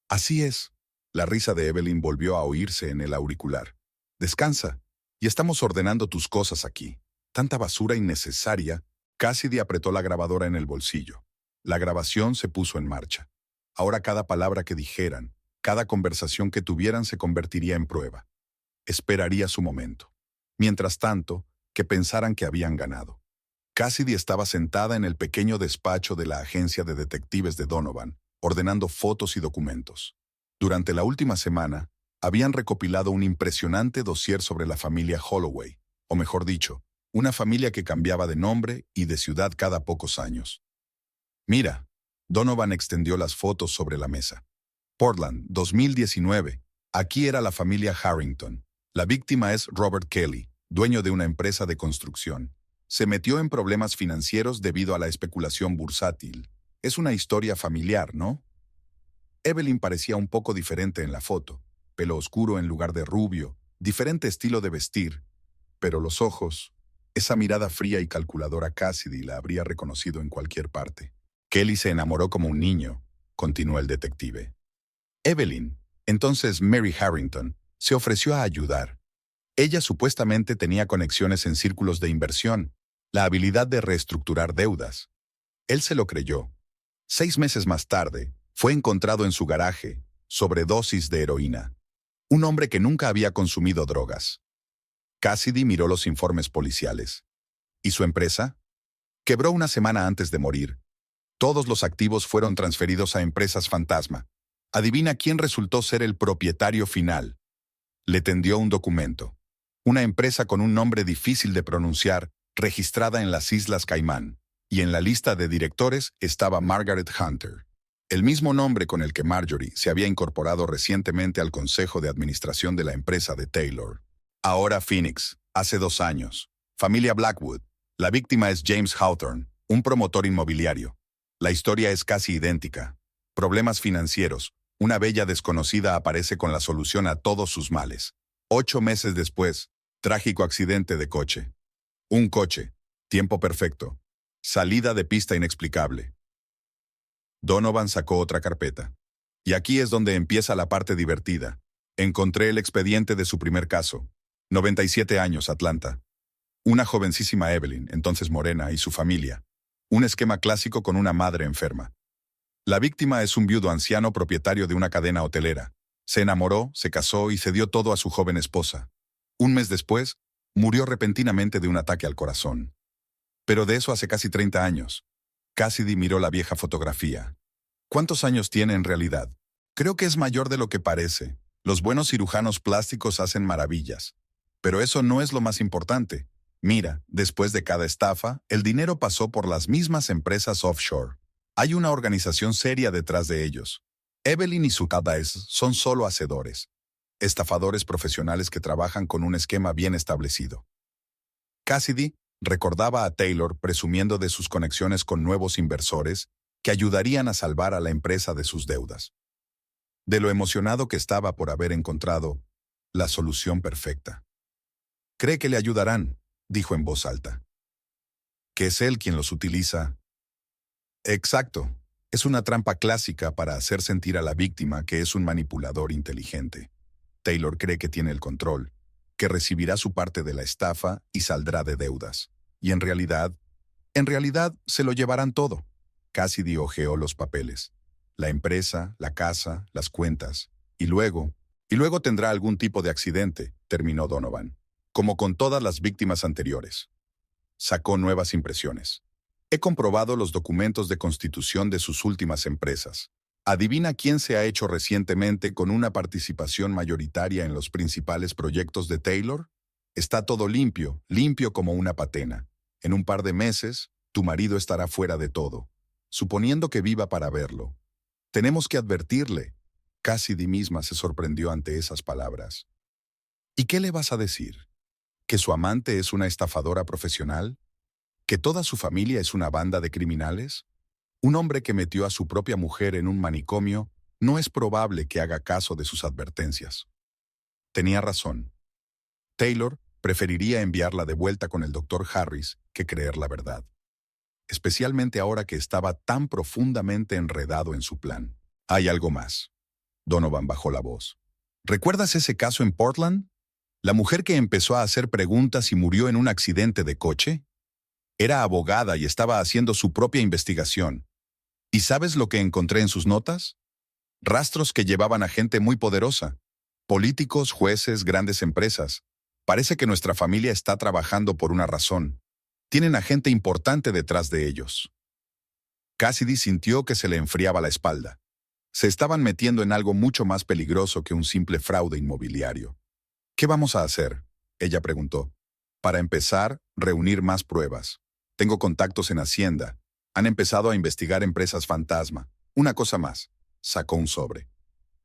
Speaker 1: Así es. La risa de Evelyn volvió a oírse en el auricular. Descansa. Y estamos ordenando tus cosas aquí. Tanta basura innecesaria. Cassidy apretó la grabadora en el bolsillo. La grabación se puso en marcha. Ahora cada palabra que dijeran, cada conversación que tuvieran se convertiría en prueba. Esperaría su momento. Mientras tanto, que pensaran que habían ganado. Cassidy estaba sentada en el pequeño despacho de la agencia de detectives de Donovan, ordenando fotos y documentos. Durante la última semana, habían recopilado un impresionante dossier sobre la familia Holloway, o mejor dicho, una familia que cambiaba de nombre y de ciudad cada pocos años. Mira, Donovan extendió las fotos sobre la mesa. Portland, 2019. Aquí era la familia Harrington. La víctima es Robert Kelly, dueño de una empresa de construcción. Se metió en problemas financieros debido a la especulación bursátil. Es una historia familiar, ¿no? Evelyn parecía un poco diferente en la foto. Pelo oscuro en lugar de rubio, diferente estilo de vestir. Pero los ojos, esa mirada fría y calculadora Cassidy la habría reconocido en cualquier parte. Kelly se enamoró como un niño, continuó el detective. Evelyn, entonces Mary Harrington, se ofreció a ayudar. Ella supuestamente tenía conexiones en círculos de inversión, la habilidad de reestructurar deudas. Él se lo creyó. 6 meses más tarde, fue encontrado en su garaje, sobredosis de heroína. Un hombre que nunca había consumido drogas. Cassidy miró los informes policiales. ¿Y su empresa? Quebró una semana antes de morir. Todos los activos fueron transferidos a empresas fantasma. Adivina quién resultó ser el propietario final. Le tendió un documento. Una empresa con un nombre difícil de pronunciar, registrada en las Islas Caimán. Y en la lista de directores estaba Margaret Hunter. El mismo nombre con el que Marjorie se había incorporado recientemente al consejo de administración de la empresa de Taylor. Ahora Phoenix, hace 2 años. Familia Blackwood. La víctima es James Hawthorne, un promotor inmobiliario. La historia es casi idéntica. Problemas financieros. Una bella desconocida aparece con la solución a todos sus males. 8 meses después, trágico accidente de coche. Un coche. Tiempo perfecto. Salida de pista inexplicable. Donovan sacó otra carpeta. Y aquí es donde empieza la parte divertida. Encontré el expediente de su primer caso. 97 años, Atlanta. Una jovencísima Evelyn, entonces morena, y su familia. Un esquema clásico con una madre enferma. La víctima es un viudo anciano propietario de una cadena hotelera. Se enamoró, se casó y cedió todo a su joven esposa. 1 mes después, murió repentinamente de un ataque al corazón. Pero de eso hace casi 30 años. Cassidy miró la vieja fotografía. ¿Cuántos años tiene en realidad? Creo que es mayor de lo que parece. Los buenos cirujanos plásticos hacen maravillas. Pero eso no es lo más importante. Mira, después de cada estafa, el dinero pasó por las mismas empresas offshore. Hay una organización seria detrás de ellos. Evelyn y su Cadaes son solo hacedores. Estafadores profesionales que trabajan con un esquema bien establecido. Cassidy recordaba a Taylor presumiendo de sus conexiones con nuevos inversores que ayudarían a salvar a la empresa de sus deudas. De lo emocionado que estaba por haber encontrado la solución perfecta. «Cree que le ayudarán», dijo en voz alta. «Que es él quien los utiliza». Exacto. Es una trampa clásica para hacer sentir a la víctima que es un manipulador inteligente. Taylor cree que tiene el control, que recibirá su parte de la estafa y saldrá de deudas. Y en realidad se lo llevarán todo. Cassidy hojeó los papeles. La empresa, la casa, las cuentas. Y luego tendrá algún tipo de accidente, terminó Donovan. Como con todas las víctimas anteriores. Sacó nuevas impresiones. He comprobado los documentos de constitución de sus últimas empresas. Adivina quién se ha hecho recientemente con una participación mayoritaria en los principales proyectos de Taylor. Está todo limpio, limpio como una patena. En un par de meses, tu marido estará fuera de todo, suponiendo que viva para verlo. Tenemos que advertirle. Cassidy misma se sorprendió ante esas palabras. ¿Y qué le vas a decir? ¿Que su amante es una estafadora profesional? ¿Que toda su familia es una banda de criminales? Un hombre que metió a su propia mujer en un manicomio no es probable que haga caso de sus advertencias. Tenía razón. Taylor preferiría enviarla de vuelta con el Dr. Harris que creer la verdad. Especialmente ahora que estaba tan profundamente enredado en su plan. Hay algo más. Donovan bajó la voz. ¿Recuerdas ese caso en Portland? ¿La mujer que empezó a hacer preguntas y murió en un accidente de coche? Era abogada y estaba haciendo su propia investigación. ¿Y sabes lo que encontré en sus notas? Rastros que llevaban a gente muy poderosa. Políticos, jueces, grandes empresas. Parece que nuestra familia está trabajando por una razón. Tienen a gente importante detrás de ellos. Cassidy sintió que se le enfriaba la espalda. Se estaban metiendo en algo mucho más peligroso que un simple fraude inmobiliario. ¿Qué vamos a hacer?, ella preguntó. Para empezar, reunir más pruebas. Tengo contactos en Hacienda. Han empezado a investigar empresas fantasma. Una cosa más. Sacó un sobre.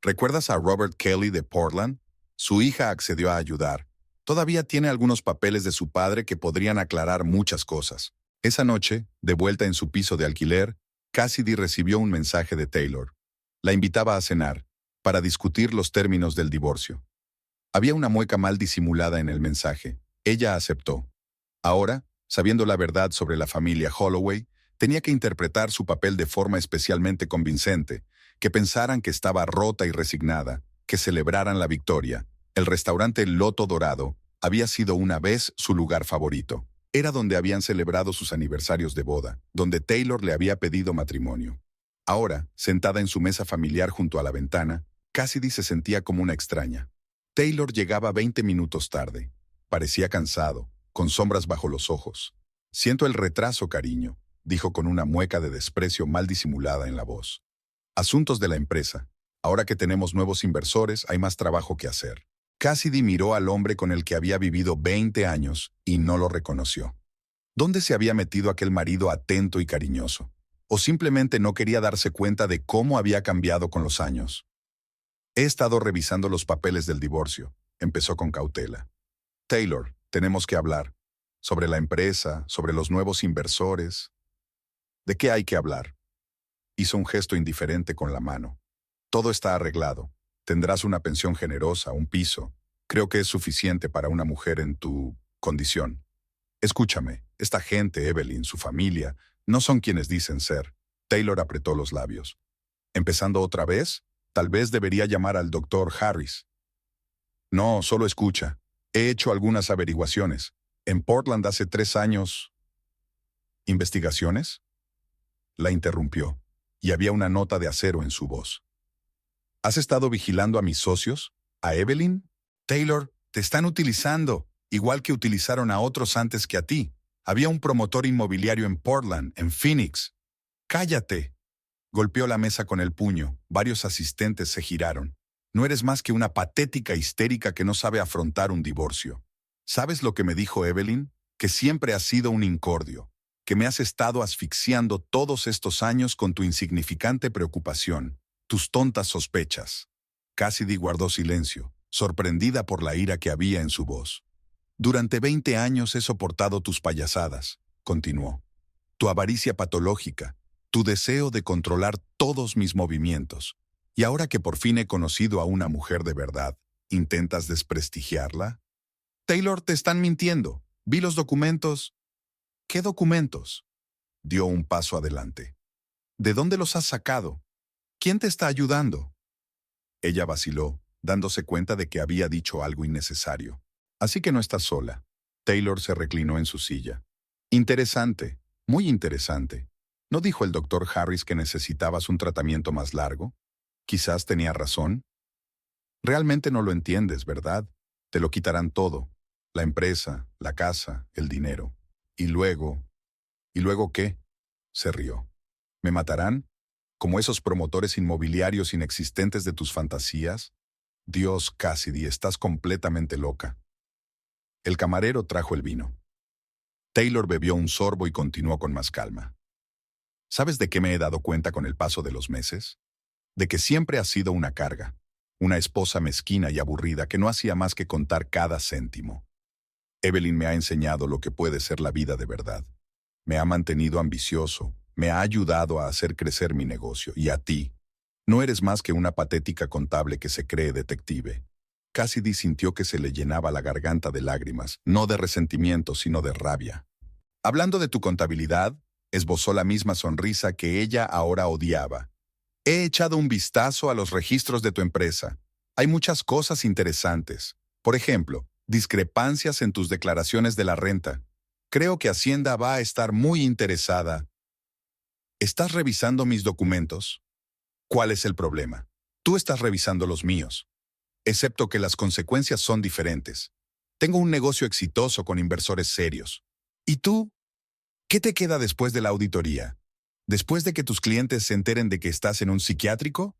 Speaker 1: ¿Recuerdas a Robert Kelly de Portland? Su hija accedió a ayudar. Todavía tiene algunos papeles de su padre que podrían aclarar muchas cosas. Esa noche, de vuelta en su piso de alquiler, Cassidy recibió un mensaje de Taylor. La invitaba a cenar, para discutir los términos del divorcio. Había una mueca mal disimulada en el mensaje. Ella aceptó. Ahora, sabiendo la verdad sobre la familia Holloway, tenía que interpretar su papel de forma especialmente convincente, que pensaran que estaba rota y resignada, que celebraran la victoria. El restaurante Loto Dorado había sido una vez su lugar favorito. Era donde habían celebrado sus aniversarios de boda, donde Taylor le había pedido matrimonio. Ahora, sentada en su mesa familiar junto a la ventana, Cassidy se sentía como una extraña. Taylor llegaba 20 minutos tarde. Parecía cansado, con sombras bajo los ojos. «Siento el retraso, cariño», dijo con una mueca de desprecio mal disimulada en la voz. «Asuntos de la empresa. Ahora que tenemos nuevos inversores, hay más trabajo que hacer». Cassidy miró al hombre con el que había vivido 20 años y no lo reconoció. ¿Dónde se había metido aquel marido atento y cariñoso? ¿O simplemente no quería darse cuenta de cómo había cambiado con los años? «He estado revisando los papeles del divorcio», empezó con cautela. «Taylor, tenemos que hablar. Sobre la empresa, sobre los nuevos inversores». «¿De qué hay que hablar?». Hizo un gesto indiferente con la mano. «Todo está arreglado. Tendrás una pensión generosa, un piso. Creo que es suficiente para una mujer en tu condición. Escúchame, esta gente, Evelyn, su familia, no son quienes dicen ser». Taylor apretó los labios. «¿Empezando otra vez? Tal vez debería llamar al doctor Harris». «No, solo escucha. He hecho algunas averiguaciones. En Portland hace 3 años». «¿Investigaciones?». La interrumpió, y había una nota de acero en su voz. «¿Has estado vigilando a mis socios? ¿A Evelyn?». «Taylor, te están utilizando, igual que utilizaron a otros antes que a ti. Había un promotor inmobiliario en Portland, en Phoenix». «Cállate». Golpeó la mesa con el puño. Varios asistentes se giraron. «No eres más que una patética histérica que no sabe afrontar un divorcio. ¿Sabes lo que me dijo Evelyn? Que siempre has sido un incordio, que me has estado asfixiando todos estos años con tu insignificante preocupación, tus tontas sospechas». Cassidy guardó silencio, sorprendida por la ira que había en su voz. «Durante 20 años he soportado tus payasadas», continuó. «Tu avaricia patológica, tu deseo de controlar todos mis movimientos. Y ahora que por fin he conocido a una mujer de verdad, ¿intentas desprestigiarla?». «Taylor, te están mintiendo. Vi los documentos». «¿Qué documentos?». Dio un paso adelante. «¿De dónde los has sacado? ¿Quién te está ayudando?». Ella vaciló, dándose cuenta de que había dicho algo innecesario. «Así que no estás sola». Taylor se reclinó en su silla. «Interesante, muy interesante. ¿No dijo el doctor Harris que necesitabas un tratamiento más largo? Quizás tenía razón. Realmente no lo entiendes, ¿verdad? Te lo quitarán todo. La empresa, la casa, el dinero. Y luego... ¿Y luego qué?». Se rió. «¿Me matarán? ¿Como esos promotores inmobiliarios inexistentes de tus fantasías? Dios, Cassidy, estás completamente loca». El camarero trajo el vino. Taylor bebió un sorbo y continuó con más calma. «¿Sabes de qué me he dado cuenta con el paso de los meses? De que siempre has sido una carga, una esposa mezquina y aburrida que no hacía más que contar cada céntimo. Evelyn me ha enseñado lo que puede ser la vida de verdad. Me ha mantenido ambicioso, me ha ayudado a hacer crecer mi negocio. Y a ti, no eres más que una patética contable que se cree detective». Cassidy sintió que se le llenaba la garganta de lágrimas, no de resentimiento, sino de rabia. «Hablando de tu contabilidad», esbozó la misma sonrisa que ella ahora odiaba. «He echado un vistazo a los registros de tu empresa. Hay muchas cosas interesantes. Por ejemplo, discrepancias en tus declaraciones de la renta. Creo que Hacienda va a estar muy interesada». «¿Estás revisando mis documentos?». «¿Cuál es el problema? Tú estás revisando los míos. Excepto que las consecuencias son diferentes. Tengo un negocio exitoso con inversores serios. ¿Y tú? ¿Qué te queda después de la auditoría? ¿Después de que tus clientes se enteren de que estás en un psiquiátrico?».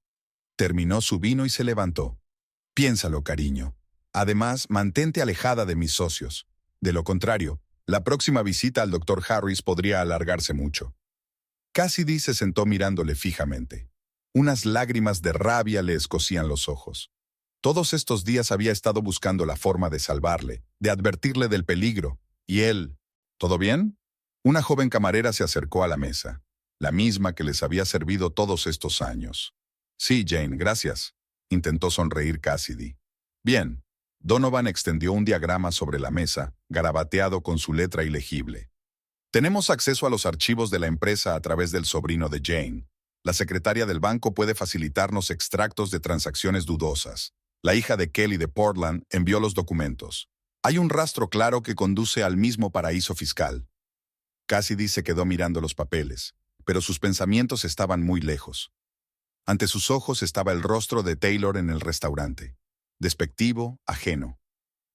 Speaker 1: Terminó su vino y se levantó. «Piénsalo, cariño. Además, mantente alejada de mis socios. De lo contrario, la próxima visita al doctor Harris podría alargarse mucho». Cassidy se sentó mirándole fijamente. Unas lágrimas de rabia le escocían los ojos. Todos estos días había estado buscando la forma de salvarle, de advertirle del peligro. Y él, ¿todo bien? Una joven camarera se acercó a la mesa, la misma que les había servido todos estos años. Sí, Jane, gracias, intentó sonreír Cassidy. Bien. Donovan extendió un diagrama sobre la mesa, garabateado con su letra ilegible. Tenemos acceso a los archivos de la empresa a través del sobrino de Jane. La secretaria del banco puede facilitarnos extractos de transacciones dudosas. La hija de Kelly de Portland envió los documentos. Hay un rastro claro que conduce al mismo paraíso fiscal. Cassidy se quedó mirando los papeles, pero sus pensamientos estaban muy lejos. Ante sus ojos estaba el rostro de Taylor en el restaurante. Despectivo, ajeno.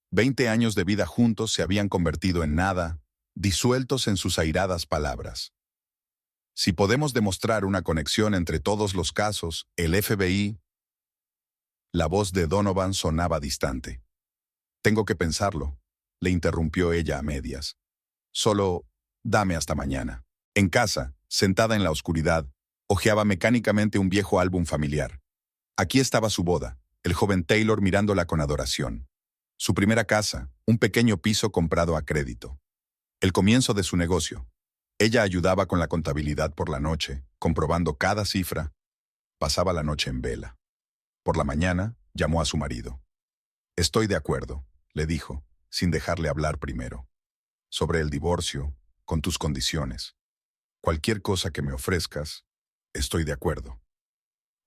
Speaker 1: 20 años de vida juntos se habían convertido en nada, disueltos en sus airadas palabras. Si podemos demostrar una conexión entre todos los casos, el FBI... La voz de Donovan sonaba distante. Tengo que pensarlo, le interrumpió ella a medias. Solo dame hasta mañana. En casa, sentada en la oscuridad, hojeaba mecánicamente un viejo álbum familiar. Aquí estaba su boda, el joven Taylor mirándola con adoración. Su primera casa, un pequeño piso comprado a crédito. El comienzo de su negocio. Ella ayudaba con la contabilidad por la noche, comprobando cada cifra. Pasaba la noche en vela. Por la mañana, llamó a su marido. Estoy de acuerdo, le dijo, sin dejarle hablar primero. Sobre el divorcio, con tus condiciones. Cualquier cosa que me ofrezcas, estoy de acuerdo.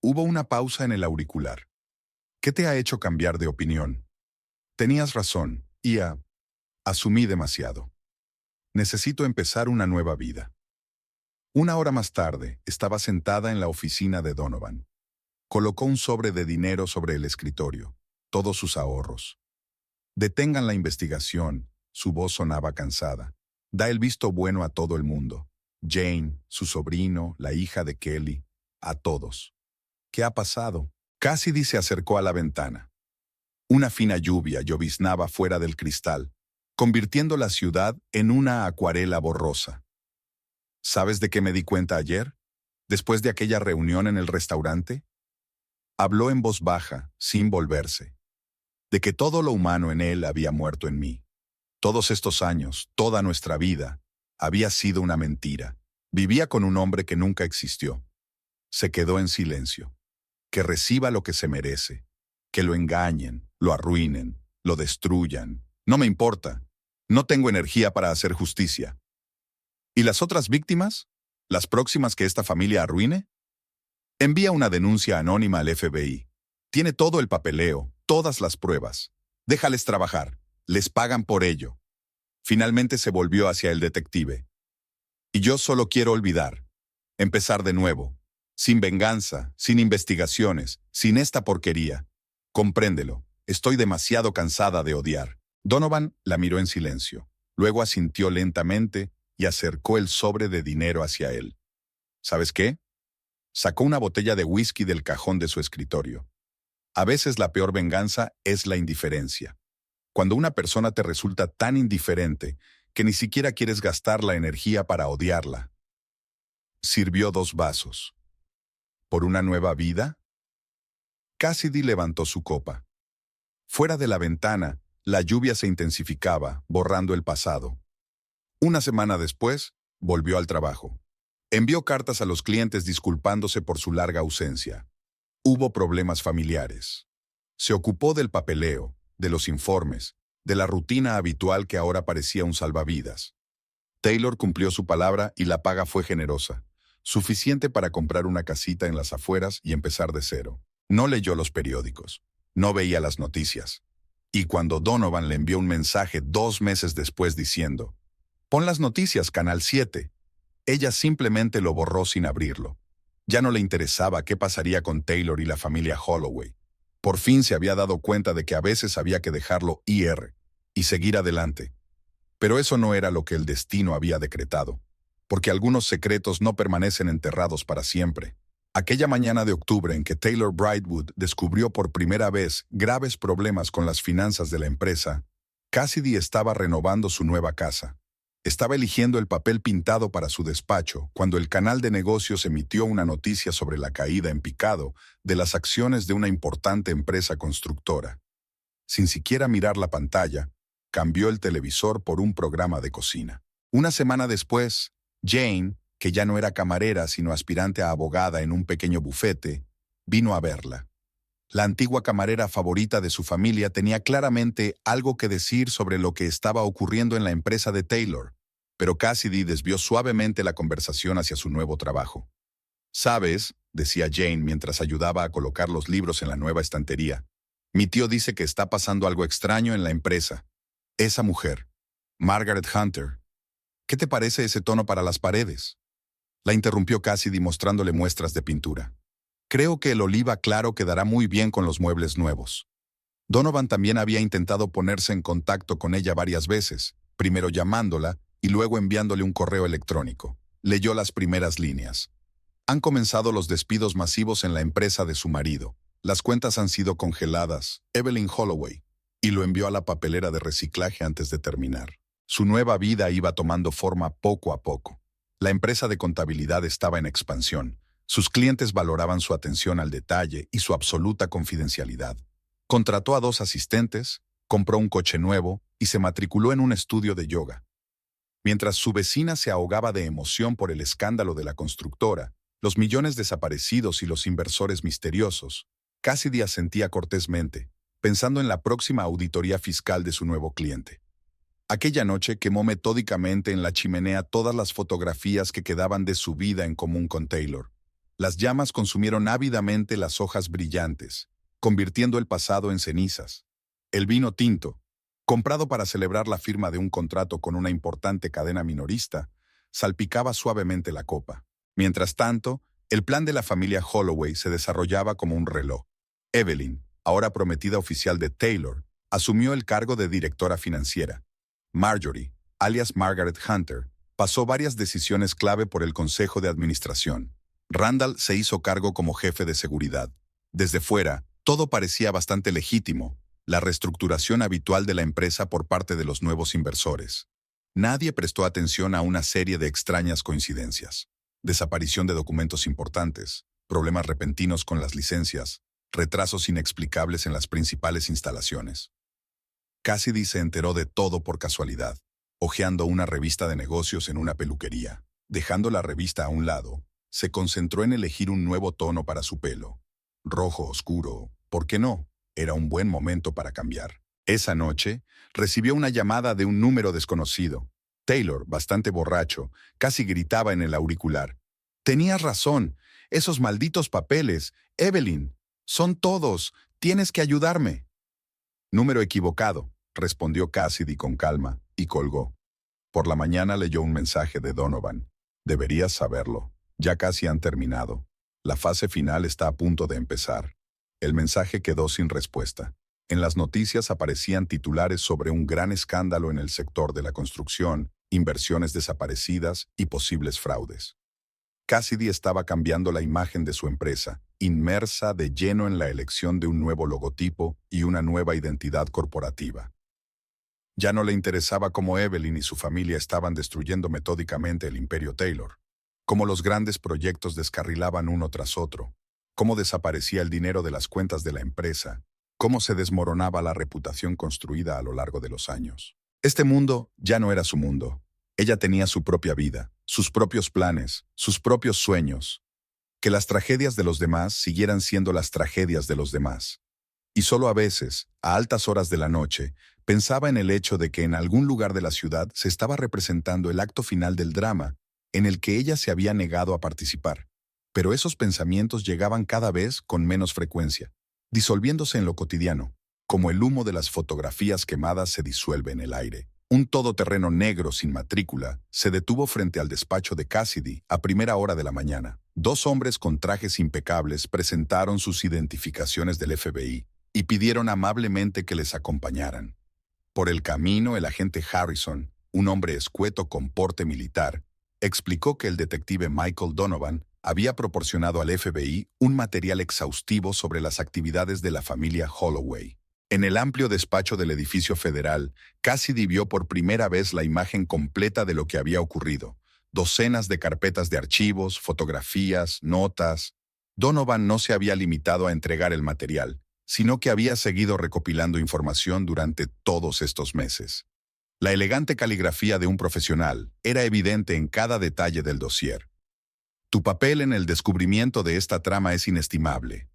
Speaker 1: Hubo una pausa en el auricular. ¿Qué te ha hecho cambiar de opinión? Tenías razón, y asumí demasiado. Necesito empezar una nueva vida. Una hora más tarde, estaba sentada en la oficina de Donovan. Colocó un sobre de dinero sobre el escritorio, todos sus ahorros. Detengan la investigación, su voz sonaba cansada. Da el visto bueno a todo el mundo. Jane, su sobrino, la hija de Kelly, a todos. ¿Qué ha pasado? Cassidy se acercó a la ventana. Una fina lluvia lloviznaba fuera del cristal, convirtiendo la ciudad en una acuarela borrosa. ¿Sabes de qué me di cuenta ayer? Después de aquella reunión en el restaurante. Habló en voz baja, sin volverse. De que todo lo humano en él había muerto en mí. Todos estos años, toda nuestra vida, había sido una mentira. Vivía con un hombre que nunca existió. Se quedó en silencio. Que reciba lo que se merece. Que lo engañen, lo arruinen, lo destruyan. No me importa. No tengo energía para hacer justicia. ¿Y las otras víctimas? ¿Las próximas que esta familia arruine? Envía una denuncia anónima al FBI. Tiene todo el papeleo, todas las pruebas. Déjales trabajar. Les pagan por ello. Finalmente se volvió hacia el detective. Y yo solo quiero olvidar. Empezar de nuevo. Sin venganza, sin investigaciones, sin esta porquería. Compréndelo. Estoy demasiado cansada de odiar. Donovan la miró en silencio. Luego asintió lentamente y acercó el sobre de dinero hacia él. ¿Sabes qué? Sacó una botella de whisky del cajón de su escritorio. A veces la peor venganza es la indiferencia. Cuando una persona te resulta tan indiferente que ni siquiera quieres gastar la energía para odiarla. Sirvió 2 vasos. ¿Por una nueva vida? Cassidy levantó su copa. Fuera de la ventana, la lluvia se intensificaba, borrando el pasado. Una semana después, volvió al trabajo. Envió cartas a los clientes disculpándose por su larga ausencia. Hubo problemas familiares. Se ocupó del papeleo, de los informes, de la rutina habitual que ahora parecía un salvavidas. Taylor cumplió su palabra y la paga fue generosa, suficiente para comprar una casita en las afueras y empezar de cero. No leyó los periódicos, no veía las noticias. Y cuando Donovan le envió un mensaje 2 meses después diciendo, «Pon las noticias, Canal 7», ella simplemente lo borró sin abrirlo. Ya no le interesaba qué pasaría con Taylor y la familia Holloway. Por fin se había dado cuenta de que a veces había que dejarlo ir y seguir adelante. Pero eso no era lo que el destino había decretado, porque algunos secretos no permanecen enterrados para siempre. Aquella mañana de octubre en que Taylor Brightwood descubrió por primera vez graves problemas con las finanzas de la empresa, Cassidy estaba renovando su nueva casa. Estaba eligiendo el papel pintado para su despacho cuando el canal de negocios emitió una noticia sobre la caída en picado de las acciones de una importante empresa constructora. Sin siquiera mirar la pantalla, cambió el televisor por un programa de cocina. Una semana después, Jane, que ya no era camarera sino aspirante a abogada en un pequeño bufete, vino a verla. La antigua camarera favorita de su familia tenía claramente algo que decir sobre lo que estaba ocurriendo en la empresa de Taylor, pero Cassidy desvió suavemente la conversación hacia su nuevo trabajo. «¿Sabes?», decía Jane mientras ayudaba a colocar los libros en la nueva estantería. «Mi tío dice que está pasando algo extraño en la empresa. Esa mujer, Margaret Hunter. ¿Qué te parece ese tono para las paredes?». La interrumpió Cassidy mostrándole muestras de pintura. «Creo que el oliva claro quedará muy bien con los muebles nuevos». Donovan también había intentado ponerse en contacto con ella varias veces, primero llamándola y luego enviándole un correo electrónico. Leyó las primeras líneas. «Han comenzado los despidos masivos en la empresa de su marido. Las cuentas han sido congeladas. Evelyn Holloway». Y lo envió a la papelera de reciclaje antes de terminar. Su nueva vida iba tomando forma poco a poco. La empresa de contabilidad estaba en expansión. Sus clientes valoraban su atención al detalle y su absoluta confidencialidad. Contrató a 2 asistentes, compró un coche nuevo y se matriculó en un estudio de yoga. Mientras su vecina se ahogaba de emoción por el escándalo de la constructora, los millones desaparecidos y los inversores misteriosos, Cassidy asentía cortésmente, pensando en la próxima auditoría fiscal de su nuevo cliente. Aquella noche quemó metódicamente en la chimenea todas las fotografías que quedaban de su vida en común con Taylor. Las llamas consumieron ávidamente las hojas brillantes, convirtiendo el pasado en cenizas. El vino tinto, comprado para celebrar la firma de un contrato con una importante cadena minorista, salpicaba suavemente la copa. Mientras tanto, el plan de la familia Holloway se desarrollaba como un reloj. Evelyn, ahora prometida oficial de Taylor, asumió el cargo de directora financiera. Marjorie, alias Margaret Hunter, pasó varias decisiones clave por el Consejo de Administración. Randall se hizo cargo como jefe de seguridad. Desde fuera, todo parecía bastante legítimo, la reestructuración habitual de la empresa por parte de los nuevos inversores. Nadie prestó atención a una serie de extrañas coincidencias. Desaparición de documentos importantes, problemas repentinos con las licencias, retrasos inexplicables en las principales instalaciones. Cassidy se enteró de todo por casualidad, hojeando una revista de negocios en una peluquería. Dejando la revista a un lado, se concentró en elegir un nuevo tono para su pelo. Rojo oscuro, ¿por qué no? Era un buen momento para cambiar. Esa noche, recibió una llamada de un número desconocido. Taylor, bastante borracho, casi gritaba en el auricular. «Tenías razón, esos malditos papeles, Evelyn, son todos, tienes que ayudarme». «Número equivocado», respondió Cassidy con calma, y colgó. Por la mañana leyó un mensaje de Donovan. «Deberías saberlo. Ya casi han terminado. La fase final está a punto de empezar». El mensaje quedó sin respuesta. En las noticias aparecían titulares sobre un gran escándalo en el sector de la construcción, inversiones desaparecidas y posibles fraudes. Cassidy estaba cambiando la imagen de su empresa, inmersa de lleno en la elección de un nuevo logotipo y una nueva identidad corporativa. Ya no le interesaba cómo Evelyn y su familia estaban destruyendo metódicamente el imperio Taylor, cómo los grandes proyectos descarrilaban uno tras otro, cómo desaparecía el dinero de las cuentas de la empresa, cómo se desmoronaba la reputación construida a lo largo de los años. Este mundo ya no era su mundo. Ella tenía su propia vida, sus propios planes, sus propios sueños. Que las tragedias de los demás siguieran siendo las tragedias de los demás. Y solo a veces, a altas horas de la noche, pensaba en el hecho de que en algún lugar de la ciudad se estaba representando el acto final del drama, en el que ella se había negado a participar. Pero esos pensamientos llegaban cada vez con menos frecuencia, disolviéndose en lo cotidiano, como el humo de las fotografías quemadas se disuelve en el aire. Un todoterreno negro sin matrícula se detuvo frente al despacho de Cassidy a primera hora de la mañana. 2 hombres con trajes impecables presentaron sus identificaciones del FBI y pidieron amablemente que les acompañaran. Por el camino, el agente Harrison, un hombre escueto con porte militar, explicó que el detective Michael Donovan había proporcionado al FBI un material exhaustivo sobre las actividades de la familia Holloway. En el amplio despacho del edificio federal, Cassidy vio por primera vez la imagen completa de lo que había ocurrido. Docenas de carpetas de archivos, fotografías, notas. Donovan no se había limitado a entregar el material, sino que había seguido recopilando información durante todos estos meses. La elegante caligrafía de un profesional era evidente en cada detalle del dossier. Tu papel en el descubrimiento de esta trama es inestimable.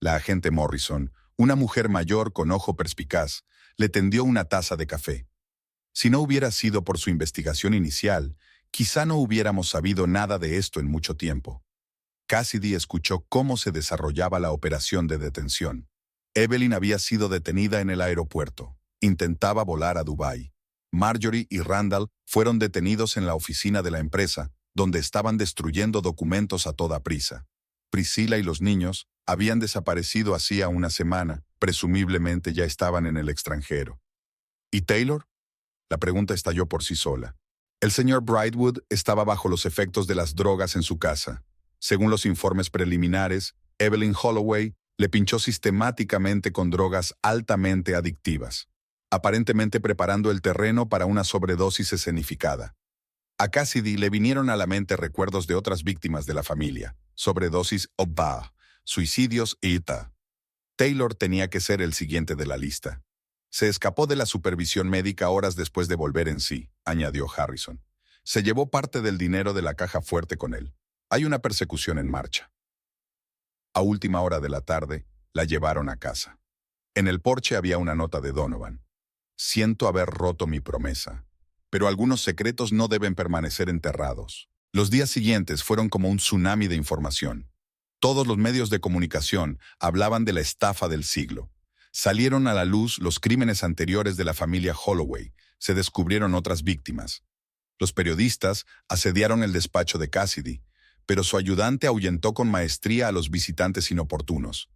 Speaker 1: La agente Morrison, una mujer mayor con ojo perspicaz, le tendió una taza de café. Si no hubiera sido por su investigación inicial, quizá no hubiéramos sabido nada de esto en mucho tiempo. Cassidy escuchó cómo se desarrollaba la operación de detención. Evelyn había sido detenida en el aeropuerto. Intentaba volar a Dubái. Marjorie y Randall fueron detenidos en la oficina de la empresa, donde estaban destruyendo documentos a toda prisa. Priscilla y los niños habían desaparecido hacía una semana, presumiblemente ya estaban en el extranjero. ¿Y Taylor? La pregunta estalló por sí sola. El señor Brightwood estaba bajo los efectos de las drogas en su casa. Según los informes preliminares, Evelyn Holloway le pinchó sistemáticamente con drogas altamente adictivas, aparentemente preparando el terreno para una sobredosis escenificada. A Cassidy le vinieron a la mente recuerdos de otras víctimas de la familia, sobredosis Obba, suicidios y Ita. Taylor tenía que ser el siguiente de la lista. Se escapó de la supervisión médica horas después de volver en sí, añadió Harrison. Se llevó parte del dinero de la caja fuerte con él. Hay una persecución en marcha. A última hora de la tarde, la llevaron a casa. En el porche había una nota de Donovan. Siento haber roto mi promesa, pero algunos secretos no deben permanecer enterrados. Los días siguientes fueron como un tsunami de información. Todos los medios de comunicación hablaban de la estafa del siglo. Salieron a la luz los crímenes anteriores de la familia Holloway. Se descubrieron otras víctimas. Los periodistas asediaron el despacho de Cassidy, pero su ayudante ahuyentó con maestría a los visitantes inoportunos.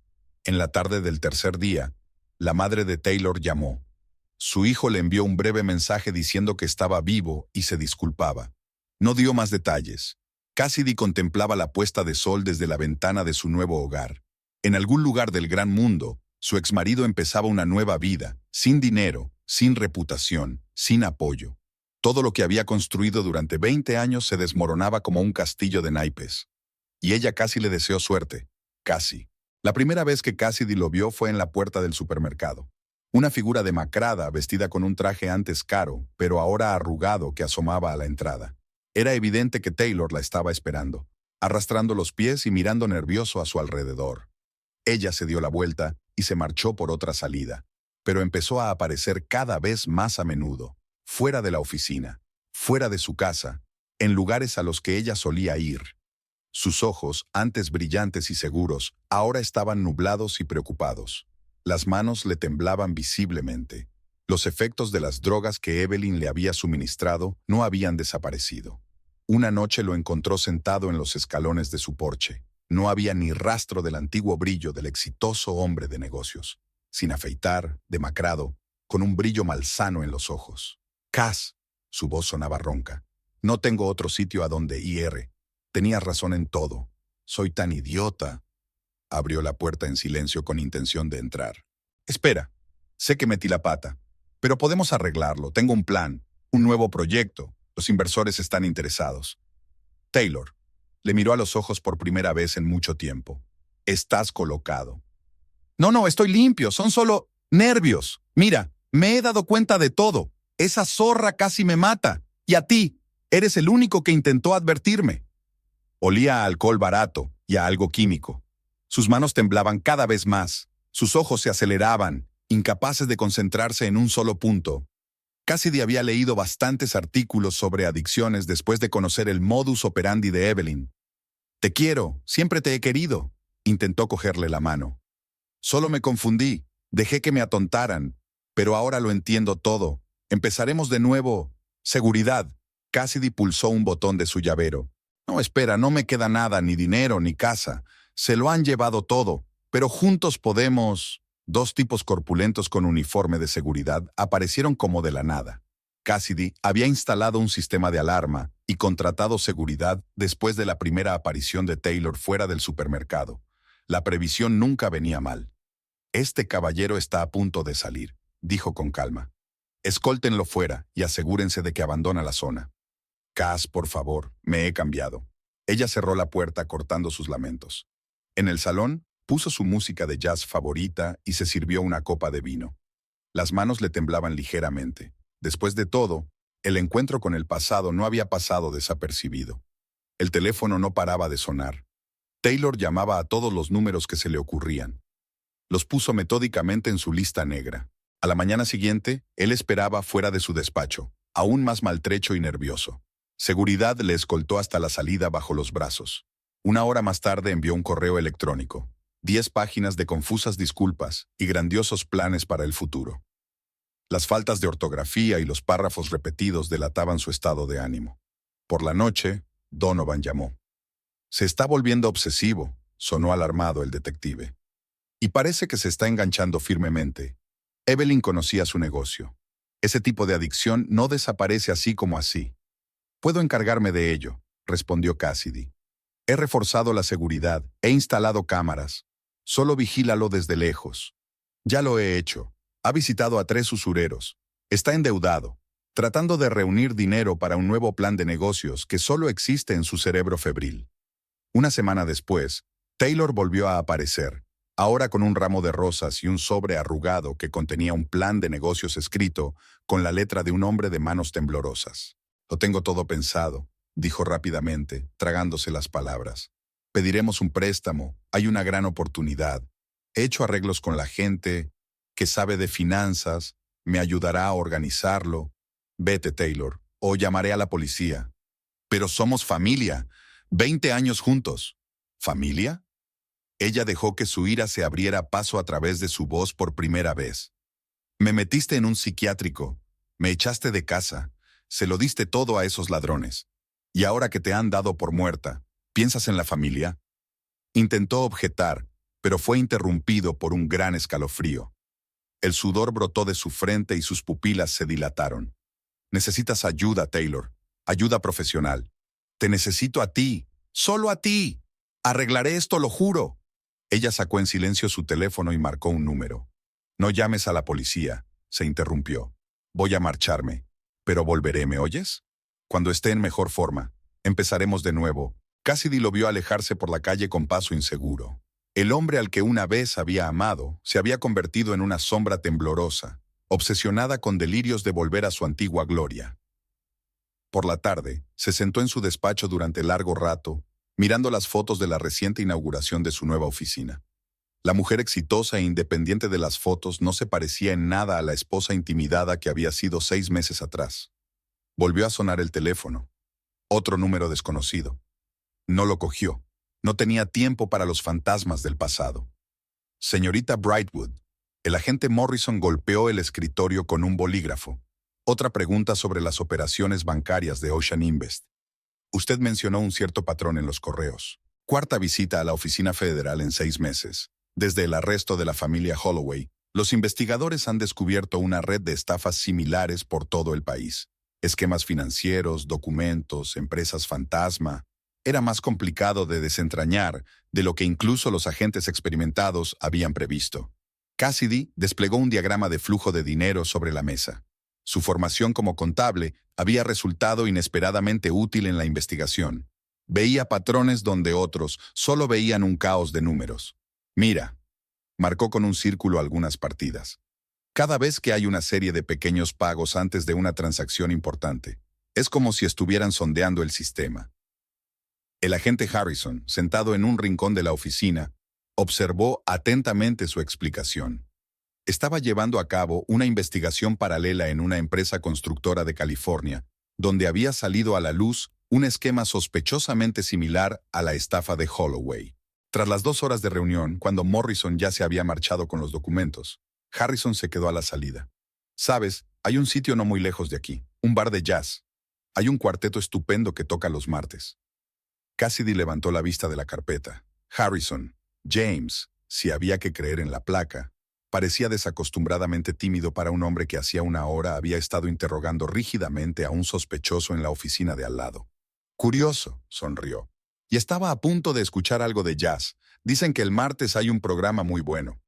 Speaker 1: En la tarde del tercer día, la madre de Taylor llamó. Su hijo le envió un breve mensaje diciendo que estaba vivo y se disculpaba. No dio más detalles. Cassidy contemplaba la puesta de sol desde la ventana de su nuevo hogar. En algún lugar del gran mundo, su exmarido empezaba una nueva vida, sin dinero, sin reputación, sin apoyo. Todo lo que había construido durante 20 años se desmoronaba como un castillo de naipes. Y ella casi le deseó suerte. Casi. La primera vez que Cassidy lo vio fue en la puerta del supermercado. Una figura demacrada, vestida con un traje antes caro, pero ahora arrugado, que asomaba a la entrada. Era evidente que Taylor la estaba esperando, arrastrando los pies y mirando nervioso a su alrededor. Ella se dio la vuelta y se marchó por otra salida, pero empezó a aparecer cada vez más a menudo, fuera de la oficina, fuera de su casa, en lugares a los que ella solía ir. Sus ojos, antes brillantes y seguros, ahora estaban nublados y preocupados. Las manos le temblaban visiblemente. Los efectos de las drogas que Evelyn le había suministrado no habían desaparecido. Una noche lo encontró sentado en los escalones de su porche. No había ni rastro del antiguo brillo del exitoso hombre de negocios. Sin afeitar, demacrado, con un brillo malsano en los ojos. «Cass», su voz sonaba ronca. «No tengo otro sitio a donde ir. Tenías razón en todo. Soy tan idiota». Abrió la puerta en silencio con intención de entrar. «Espera, sé que metí la pata, pero podemos arreglarlo. Tengo un plan, un nuevo proyecto. Los inversores están interesados». Taylor le miró a los ojos por primera vez en mucho tiempo. «Estás colocado». No, estoy limpio. Son solo nervios. Mira, me he dado cuenta de todo. Esa zorra casi me mata. Y a ti, eres el único que intentó advertirme». Olía a alcohol barato y a algo químico. Sus manos temblaban cada vez más. Sus ojos se aceleraban, incapaces de concentrarse en un solo punto. Cassidy había leído bastantes artículos sobre adicciones después de conocer el modus operandi de Evelyn. «Te quiero, siempre te he querido», intentó cogerle la mano. «Solo me confundí, dejé que me atontaran, pero ahora lo entiendo todo. Empezaremos de nuevo». «Seguridad». Cassidy pulsó un botón de su llavero. «No, espera, no me queda nada, ni dinero, ni casa. Se lo han llevado todo, pero juntos podemos...». Dos tipos corpulentos con uniforme de seguridad aparecieron como de la nada. Cassidy había instalado un sistema de alarma y contratado seguridad después de la primera aparición de Taylor fuera del supermercado. La previsión nunca venía mal. Este caballero está a punto de salir, dijo con calma. Escóltenlo fuera y asegúrense de que abandona la zona. Cass, por favor, me he cambiado. Ella cerró la puerta cortando sus lamentos. En el salón, puso su música de jazz favorita y se sirvió una copa de vino. Las manos le temblaban ligeramente. Después de todo, el encuentro con el pasado no había pasado desapercibido. El teléfono no paraba de sonar. Taylor llamaba a todos los números que se le ocurrían. Los puso metódicamente en su lista negra. A la mañana siguiente, él esperaba fuera de su despacho, aún más maltrecho y nervioso. Seguridad le escoltó hasta la salida bajo los brazos. Una hora más tarde envió un correo electrónico. 10 páginas de confusas disculpas y grandiosos planes para el futuro. Las faltas de ortografía y los párrafos repetidos delataban su estado de ánimo. Por la noche, Donovan llamó. Se está volviendo obsesivo, sonó alarmado el detective. Y parece que se está enganchando firmemente. Evelyn conocía su negocio. Ese tipo de adicción no desaparece así como así. Puedo encargarme de ello, respondió Cassidy. He reforzado la seguridad, he instalado cámaras. Solo vigílalo desde lejos. Ya lo he hecho. Ha visitado a 3 usureros. Está endeudado, tratando de reunir dinero para un nuevo plan de negocios que solo existe en su cerebro febril. Una semana después, Taylor volvió a aparecer, ahora con un ramo de rosas y un sobre arrugado que contenía un plan de negocios escrito con la letra de un hombre de manos temblorosas. Lo tengo todo pensado, dijo rápidamente, tragándose las palabras. Pediremos un préstamo, hay una gran oportunidad. He hecho arreglos con la gente que sabe de finanzas, me ayudará a organizarlo. Vete, Taylor, o llamaré a la policía. Pero somos familia, 20 años juntos. ¿Familia? Ella dejó que su ira se abriera paso a través de su voz por primera vez. Me metiste en un psiquiátrico, me echaste de casa, se lo diste todo a esos ladrones. Y ahora que te han dado por muerta, ¿piensas en la familia? Intentó objetar, pero fue interrumpido por un gran escalofrío. El sudor brotó de su frente y sus pupilas se dilataron. Necesitas ayuda, Taylor. Ayuda profesional. Te necesito a ti. Solo a ti. Arreglaré esto, lo juro. Ella sacó en silencio su teléfono y marcó un número. No llames a la policía, se interrumpió. Voy a marcharme. Pero volveré, ¿me oyes? Cuando esté en mejor forma. Empezaremos de nuevo. Cassidy lo vio alejarse por la calle con paso inseguro. El hombre al que una vez había amado se había convertido en una sombra temblorosa, obsesionada con delirios de volver a su antigua gloria. Por la tarde, se sentó en su despacho durante largo rato, mirando las fotos de la reciente inauguración de su nueva oficina. La mujer exitosa e independiente de las fotos no se parecía en nada a la esposa intimidada que había sido 6 meses atrás. Volvió a sonar el teléfono. Otro número desconocido. No lo cogió. No tenía tiempo para los fantasmas del pasado. Señorita Brightwood. El agente Morrison golpeó el escritorio con un bolígrafo. Otra pregunta sobre las operaciones bancarias de Ocean Invest. Usted mencionó un cierto patrón en los correos. 4ª visita a la oficina federal en 6 meses. Desde el arresto de la familia Holloway, los investigadores han descubierto una red de estafas similares por todo el país. Esquemas financieros, documentos, empresas fantasma. Era más complicado de desentrañar de lo que incluso los agentes experimentados habían previsto. Cassidy desplegó un diagrama de flujo de dinero sobre la mesa. Su formación como contable había resultado inesperadamente útil en la investigación. Veía patrones donde otros solo veían un caos de números. Mira, marcó con un círculo algunas partidas. Cada vez que hay una serie de pequeños pagos antes de una transacción importante, es como si estuvieran sondeando el sistema. El agente Harrison, sentado en un rincón de la oficina, observó atentamente su explicación. Estaba llevando a cabo una investigación paralela en una empresa constructora de California, donde había salido a la luz un esquema sospechosamente similar a la estafa de Holloway. Tras las 2 horas de reunión, cuando Morrison ya se había marchado con los documentos, Harrison se quedó a la salida. «Sabes, hay un sitio no muy lejos de aquí, un bar de jazz. Hay un cuarteto estupendo que toca los martes». Cassidy levantó la vista de la carpeta. Harrison, James, si había que creer en la placa, parecía desacostumbradamente tímido para un hombre que hacía una hora había estado interrogando rígidamente a un sospechoso en la oficina de al lado. «Curioso», sonrió. «Y estaba a punto de escuchar algo de jazz. Dicen que el martes hay un programa muy bueno».